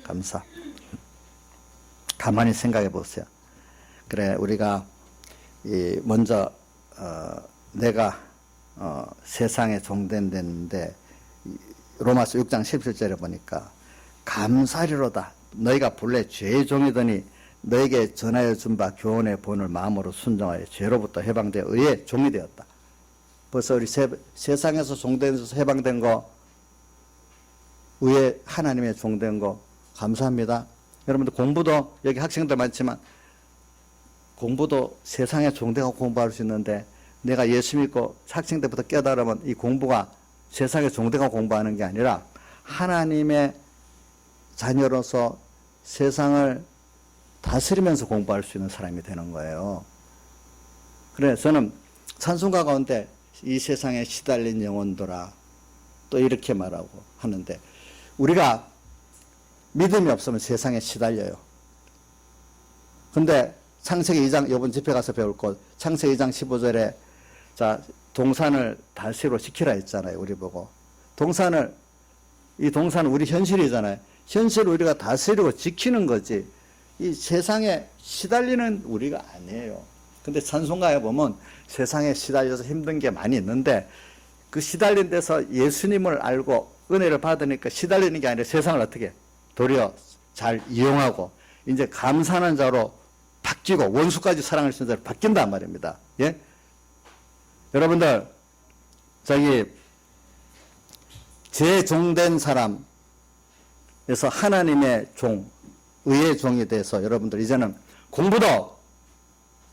감사. 가만히 생각해 보세요. 그래 우리가 먼저 내가 세상에 종된다는데 로마서 6장 17절에 보니까 감사리로다 너희가 본래 죄의 종이더니 너에게 전하여 준 바 교훈의 본을 마음으로 순종하여 죄로부터 해방되어 의의 종이 되었다. 벌써 우리 세상에서 종돼서 해방된 거 의의 하나님의 종된 거 감사합니다. 여러분들 공부도 여기 학생들 많지만 공부도 세상에 종대가 공부할 수 있는데 내가 예수 믿고 학생 때부터 깨달으면 이 공부가 세상에 종대가 공부하는 게 아니라 하나님의 자녀로서 세상을 다스리면서 공부할 수 있는 사람이 되는 거예요. 그래서 저는 찬송가 가운데 이 세상에 시달린 영혼들아 또 이렇게 말하고 하는데 우리가 믿음이 없으면 세상에 시달려요. 근데 창세기 2장 이번 집회 가서 배울 것 창세기 2장 15절에 자 동산을 다시로 지키라 했잖아요. 우리 보고 이 동산은 우리 현실이잖아요. 현실을 우리가 다스리고 지키는 거지 이 세상에 시달리는 우리가 아니에요. 근데 찬송가에 보면 세상에 시달려서 힘든 게 많이 있는데 그 시달린 데서 예수님을 알고 은혜를 받으니까 시달리는 게 아니라 세상을 어떻게 도리어 잘 이용하고 이제 감사하는 자로 바뀌고 원수까지 사랑할 수 있는 자로 바뀐단 말입니다. 예? 여러분들 재종된 사람에서 하나님의 종, 의의 종이 돼서 여러분들 이제는 공부도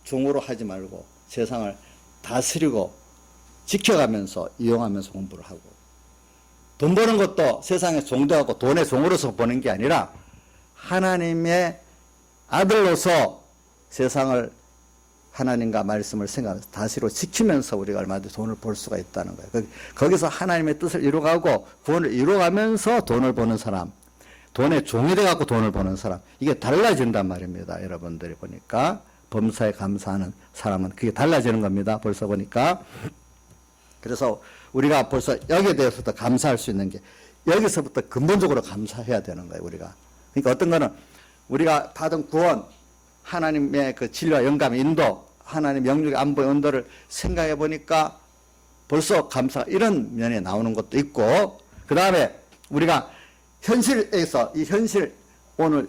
종으로 하지 말고 세상을 다스리고 지켜가면서 이용하면서 공부를 하고 돈 버는 것도 세상에 종되고 돈의 종으로서 보는 게 아니라 하나님의 아들로서 세상을 하나님과 말씀을 생각하면서 다시로 지키면서 우리가 얼마든지 돈을 벌 수가 있다는 거예요. 거기서 하나님의 뜻을 이루어가고 구원을 이루어가면서 돈을 버는 사람, 돈의 종이 돼갖고 돈을 버는 사람, 이게 달라진단 말입니다. 여러분들이 보니까 범사에 감사하는 사람은 그게 달라지는 겁니다. 벌써 보니까. 그래서 우리가 벌써 여기에 대해서도 감사할 수 있는 게 여기서부터 근본적으로 감사해야 되는 거예요. 우리가. 그러니까 어떤 거는 우리가 받은 구원, 하나님의 그 진리와 영감, 인도, 하나님 영육의 안보의 언도를 생각해 보니까 벌써 감사가 이런 면에 나오는 것도 있고, 그 다음에 우리가 현실에서 이 현실, 오늘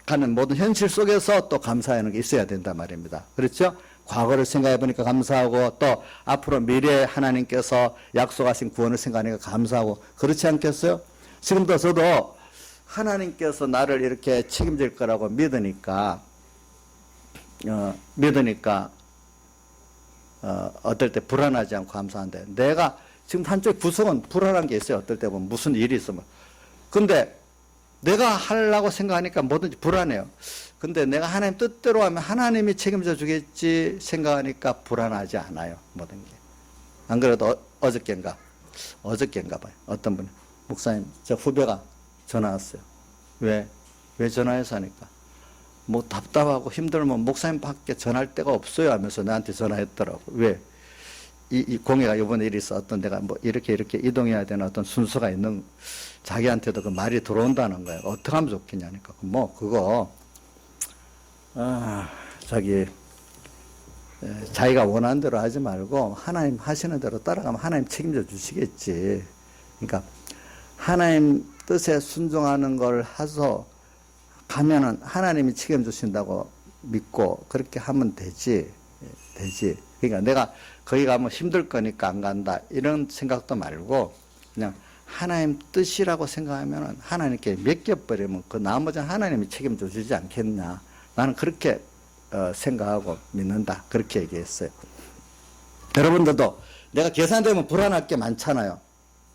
가는 모든 현실 속에서 또 감사하는 게 있어야 된단 말입니다. 그렇죠? 과거를 생각해 보니까 감사하고 또 앞으로 미래에 하나님께서 약속하신 구원을 생각하니까 감사하고 그렇지 않겠어요? 지금도 저도 하나님께서 나를 이렇게 책임질 거라고 믿으니까 어떨 때 불안하지 않고 감사한데 내가 지금 한쪽 구석은 불안한 게 있어요. 어떨 때 보면 무슨 일이 있으면. 근데 내가 하려고 생각하니까 뭐든지 불안해요. 근데 내가 하나님 뜻대로 하면 하나님이 책임져 주겠지 생각하니까 불안하지 않아요. 모든 게. 안 그래도 어저께인가 봐요. 어떤 분이 목사님 저 후배가 전화 왔어요. 왜 전화해서 하니까 뭐 답답하고 힘들면 목사님 밖에 전화할 데가 없어요 하면서 나한테 전화했더라고. 왜? 이 공예가 이번에 일이 있어. 어떤 데가 뭐 이렇게 이동해야 되는 어떤 순서가 있는 자기한테도 그 말이 들어온다는 거예요. 어떻게 하면 좋겠냐니까. 뭐 그거 자기가 원하는 대로 하지 말고 하나님 하시는 대로 따라가면 하나님 책임져 주시겠지. 그러니까 하나님 뜻에 순종하는 걸 해서 가면은 하나님이 책임져 주신다고 믿고 그렇게 하면 되지. 그러니까 내가 거기 가면 힘들 거니까 안 간다 이런 생각도 말고 그냥 하나님 뜻이라고 생각하면은 하나님께 맡겨버리면 그 나머지는 하나님이 책임져 주지 않겠냐. 나는 그렇게 생각하고 믿는다. 그렇게 얘기했어요. 여러분들도 내가 계산되면 불안할 게 많잖아요.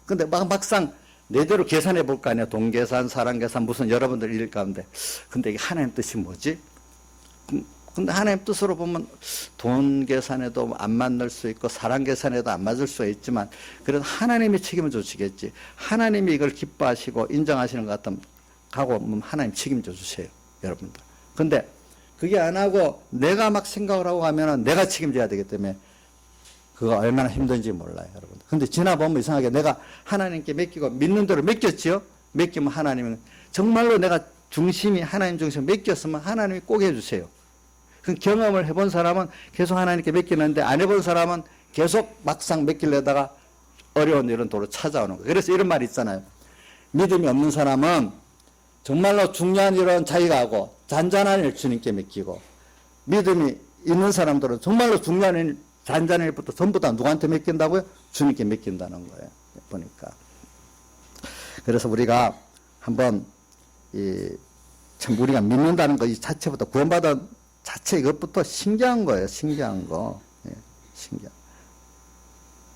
근데 막상 내대로 계산해 볼 거 아니에요. 돈 계산, 사람 계산, 무슨 여러분들 일 가운데. 근데 이게 하나님 뜻이 뭐지? 근데 하나님 뜻으로 보면 돈 계산에도 안 맞을 수 있고 사람 계산에도 안 맞을 수 있지만 그래도 하나님이 책임을 주시겠지. 하나님이 이걸 기뻐하시고 인정하시는 것 같으면 가고 하나님 책임져 주세요. 여러분들. 근데 그게 안 하고 내가 막 생각을 하고 가면은 내가 책임져야 되기 때문에 그거 얼마나 힘든지 몰라요, 여러분. 근데 지나보면 이상하게 내가 하나님께 맡기고 믿는 대로 맡겼지요? 맡기면 하나님은 정말로 내가 중심이 하나님 중심 맡겼으면 하나님이 꼭 해주세요. 그 경험을 해본 사람은 계속 하나님께 맡기는데 안 해본 사람은 계속 막상 맡기려다가 어려운 일은 도로 찾아오는 거예요. 그래서 이런 말이 있잖아요. 믿음이 없는 사람은 정말로 중요한 일은 자기가 하고 잔잔한 일 주님께 맡기고 믿음이 있는 사람들은 정말로 중요한 일 잔잔한 일부터 전부 다 누구한테 맡긴다고요? 주님께 맡긴다는 거예요. 보니까. 그래서 우리가 한번 참 우리가 믿는다는 거 이 자체부터 구원받은 자체 이것부터 신기한 거예요. 신기한 거. 예, 신기한.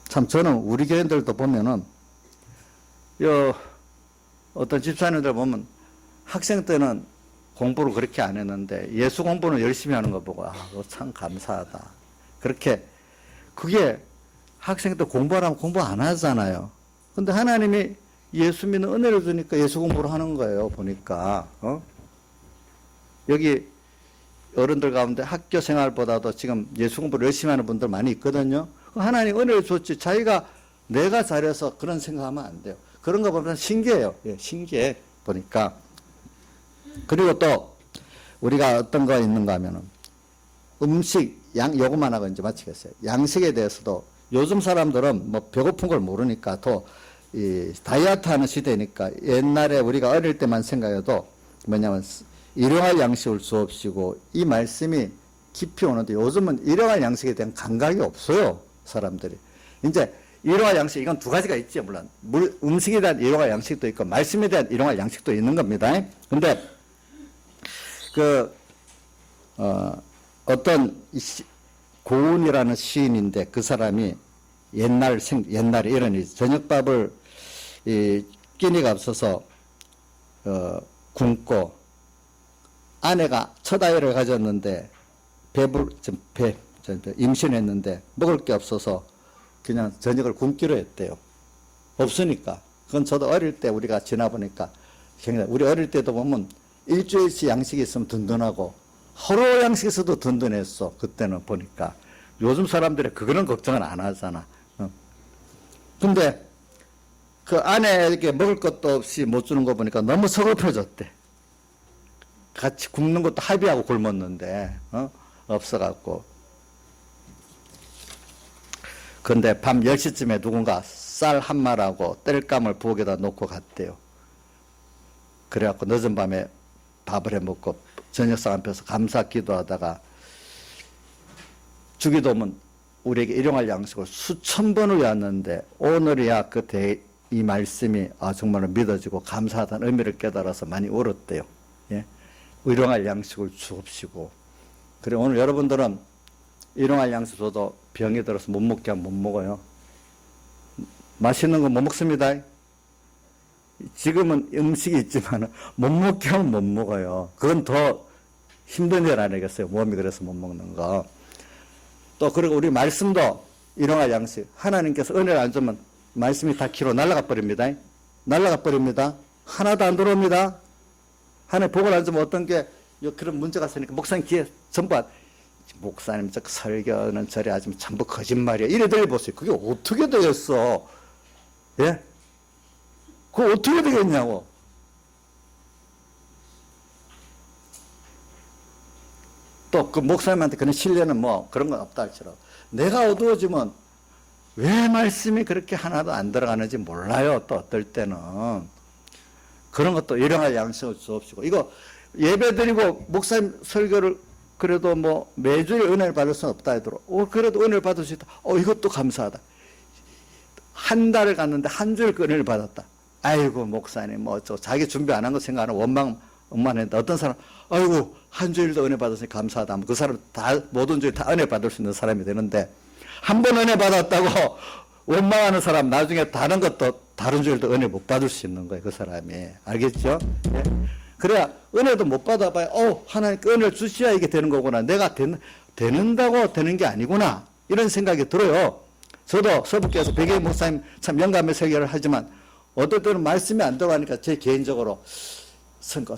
참 저는 우리 교인들도 보면은 어떤 집사님들 보면 학생 때는 공부를 그렇게 안 했는데 예수 공부는 열심히 하는 거 보고 그거 참 감사하다. 그렇게 그게 학생 때 공부하라면 공부 안 하잖아요. 근데 하나님이 예수 믿는 은혜를 주니까 예수 공부를 하는 거예요. 보니까 여기 어른들 가운데 학교 생활보다도 지금 예수 공부를 열심히 하는 분들 많이 있거든요. 하나님 은혜를 줬지 자기가 내가 잘해서 그런 생각하면 안 돼요. 그런 거 보면 신기해요. 예, 신기해 보니까. 그리고 또 우리가 어떤 거 있는가 하면은 음식 요것만 하고 이제 마치겠어요. 양식에 대해서도 요즘 사람들은 뭐 배고픈 걸 모르니까 또 이 다이어트 하는 시대니까 옛날에 우리가 어릴 때만 생각해도 뭐냐면 일용할 양식을 주옵시고 이 말씀이 깊이 오는데 요즘은 일용할 양식에 대한 감각이 없어요. 사람들이. 이제 일용할 양식 이건 두 가지가 있죠. 물론 음식에 대한 일용할 양식도 있고 말씀에 대한 일용할 양식도 있는 겁니다. 근데 어떤 고운이라는 시인인데 그 사람이 옛날에 이런 저녁밥을 끼니가 없어서 굶고 아내가 첫 아이를 가졌는데 임신했는데 먹을 게 없어서 그냥 저녁을 굶기로 했대요. 없으니까. 그건 저도 어릴 때 우리가 지나보니까 우리 어릴 때도 보면 일주일치 양식이 있으면 든든하고 하루 양식이 있어도 든든했어. 그때는 보니까. 요즘 사람들이 그거는 걱정을 안 하잖아. 근데 그 아내에게 먹을 것도 없이 못 주는 거 보니까 너무 서글퍼졌대. 같이 굶는 것도 합의하고 굶었는데 없어갖고. 근데 밤 10시쯤에 누군가 쌀 한 말하고 땔감을 부엌에다 놓고 갔대요. 그래갖고 늦은 밤에 밥을 해 먹고 저녁상 앞에서 감사 기도하다가 주기도문 우리에게 일용할 양식을 수천 번을 외웠는데 오늘이야 이 말씀이 정말로 믿어지고 감사하다는 의미를 깨달아서 많이 울었대요. 예? 일용할 양식을 주옵시고. 그래 오늘 여러분들은 일용할 양식 줘도 병이 들어서 못 먹게 하면 못 먹어요. 맛있는 거 못 먹습니다. 지금은 음식이 있지만 못 먹게 하면 못 먹어요. 그건 더 힘든 일 아니겠어요. 몸이 그래서 못 먹는 거. 또 그리고 우리 말씀도 일용할 양식. 하나님께서 은혜를 안 주면 말씀이 다 키로 날아가 버립니다. 날아가 버립니다. 하나도 안 들어옵니다. 하나님 복을 안 주면 어떤 게 그런 문제가 있으니까 목사님 귀에 전부 목사님 저 설교는 저래 하지만 전부 거짓말이야. 이래 들려보세요. 그게 어떻게 되겠어? 예? 그거 어떻게 되겠냐고. 또 그 목사님한테 그런 신뢰는 뭐 그런 건 없다 할지라도 내가 어두워지면 왜 말씀이 그렇게 하나도 안 들어가는지 몰라요. 또 어떨 때는 그런 것도 일용할 양식을 주옵시고. 이거 예배 드리고 목사님 설교를 그래도 뭐 매주에 은혜를 받을 수는 없다 하더라도 그래도 은혜를 받을 수 있다. 이것도 감사하다. 한 달을 갔는데 한 주일 은혜를 받았다. 아이고 목사님 뭐 자기 준비 안 한 거 생각하는 원망만 했는데 어떤 사람 아이고 한 주일도 은혜 받았으니 감사하다. 그 사람 다 모든 주일 다 은혜 받을 수 있는 사람이 되는데 한 번 은혜 받았다고 원망하는 사람 나중에 다른 것도 다른 주일도 은혜 못 받을 수 있는 거예요. 그 사람이. 알겠죠? 예? 그래야 은혜도 못 받아봐야 하나님께 은혜를 주셔야 이게 되는 거구나. 내가 되는다고 되는 게 아니구나. 이런 생각이 들어요. 저도 서북교에서 백의 목사님 참 영감의 설교를 하지만 어떨 때는 말씀이 안 들어가니까 제 개인적으로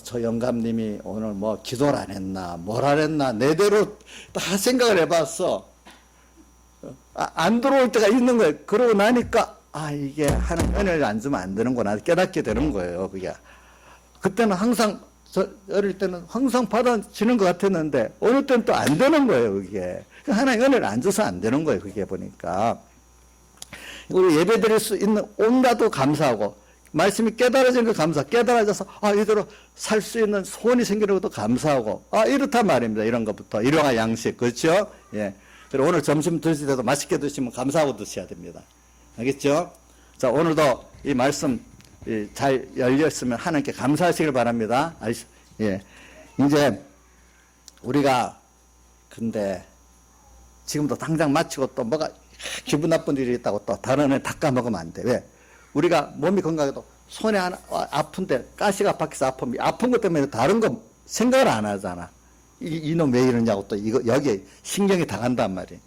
저 영감님이 오늘 뭐 기도를 안 했나 뭘 안 했나 내대로 다 생각을 해봤어. 안 들어올 때가 있는 거예요. 그러고 나니까 이게 하나님 은혜를 안 주면 안 되는구나 깨닫게 되는 거예요. 그게. 그때는 항상 어릴 때는 항상 받아지는 것 같았는데 어느 때는 또 안 되는 거예요. 그게. 하나님 은혜를 안 줘서 안 되는 거예요. 그게 보니까. 우리 예배 드릴 수 있는 온다도 감사하고 말씀이 깨달아지는 거 깨달아져서 이대로 살 수 있는 소원이 생기는 것도 감사하고 이렇단 말입니다. 이런 것부터 일용할 양식 그렇죠? 예. 그리고 오늘 점심 드실 때도 맛있게 드시면 감사하고 드셔야 됩니다. 알겠죠? 자 오늘도 이 말씀 잘 열렸으면 하나님께 감사하시길 바랍니다. 예. 이제 우리가 근데 지금도 당장 마치고 또 뭐가 기분 나쁜 일이 있다고 또 다른 애 닦아 먹으면 안 돼. 왜? 우리가 몸이 건강해도 손에 하나 아픈데 가시가 박혀서 아프면 아픈 것 때문에 다른 거 생각을 안 하잖아. 이놈 왜 이러냐고 또 이거 여기에 신경이 다 간단 말이야.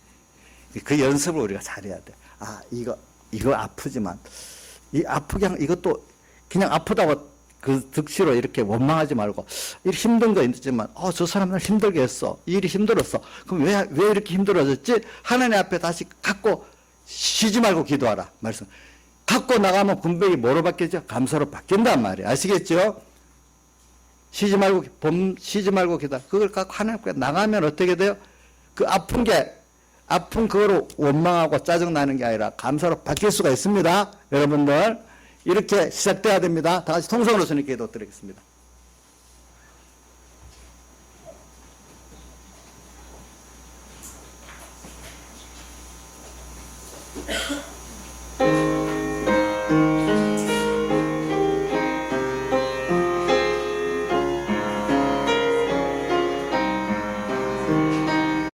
그 연습을 우리가 잘해야 돼. 아 이거 아프지만 이 아프게 한 이것도 그냥 아프다고 그 득시로 이렇게 원망하지 말고 일 힘든 거 있지만 저 사람은 힘들게 했어. 이 일이 힘들었어. 그럼 왜 이렇게 힘들어졌지? 하나님 앞에 다시 갖고 쉬지 말고 기도하라. 말씀. 갖고 나가면 분명히 뭐로 바뀌죠? 감사로 바뀐단 말이에요. 아시겠죠? 쉬지 말고 기도하라. 그걸 갖고 하나님 앞에 나가면 어떻게 돼요? 그 아픈 그거로 원망하고 짜증나는 게 아니라 감사로 바뀔 수가 있습니다. 여러분들 이렇게 시작돼야 됩니다. 다 같이 통성으로 주님께 기도 드리겠습니다.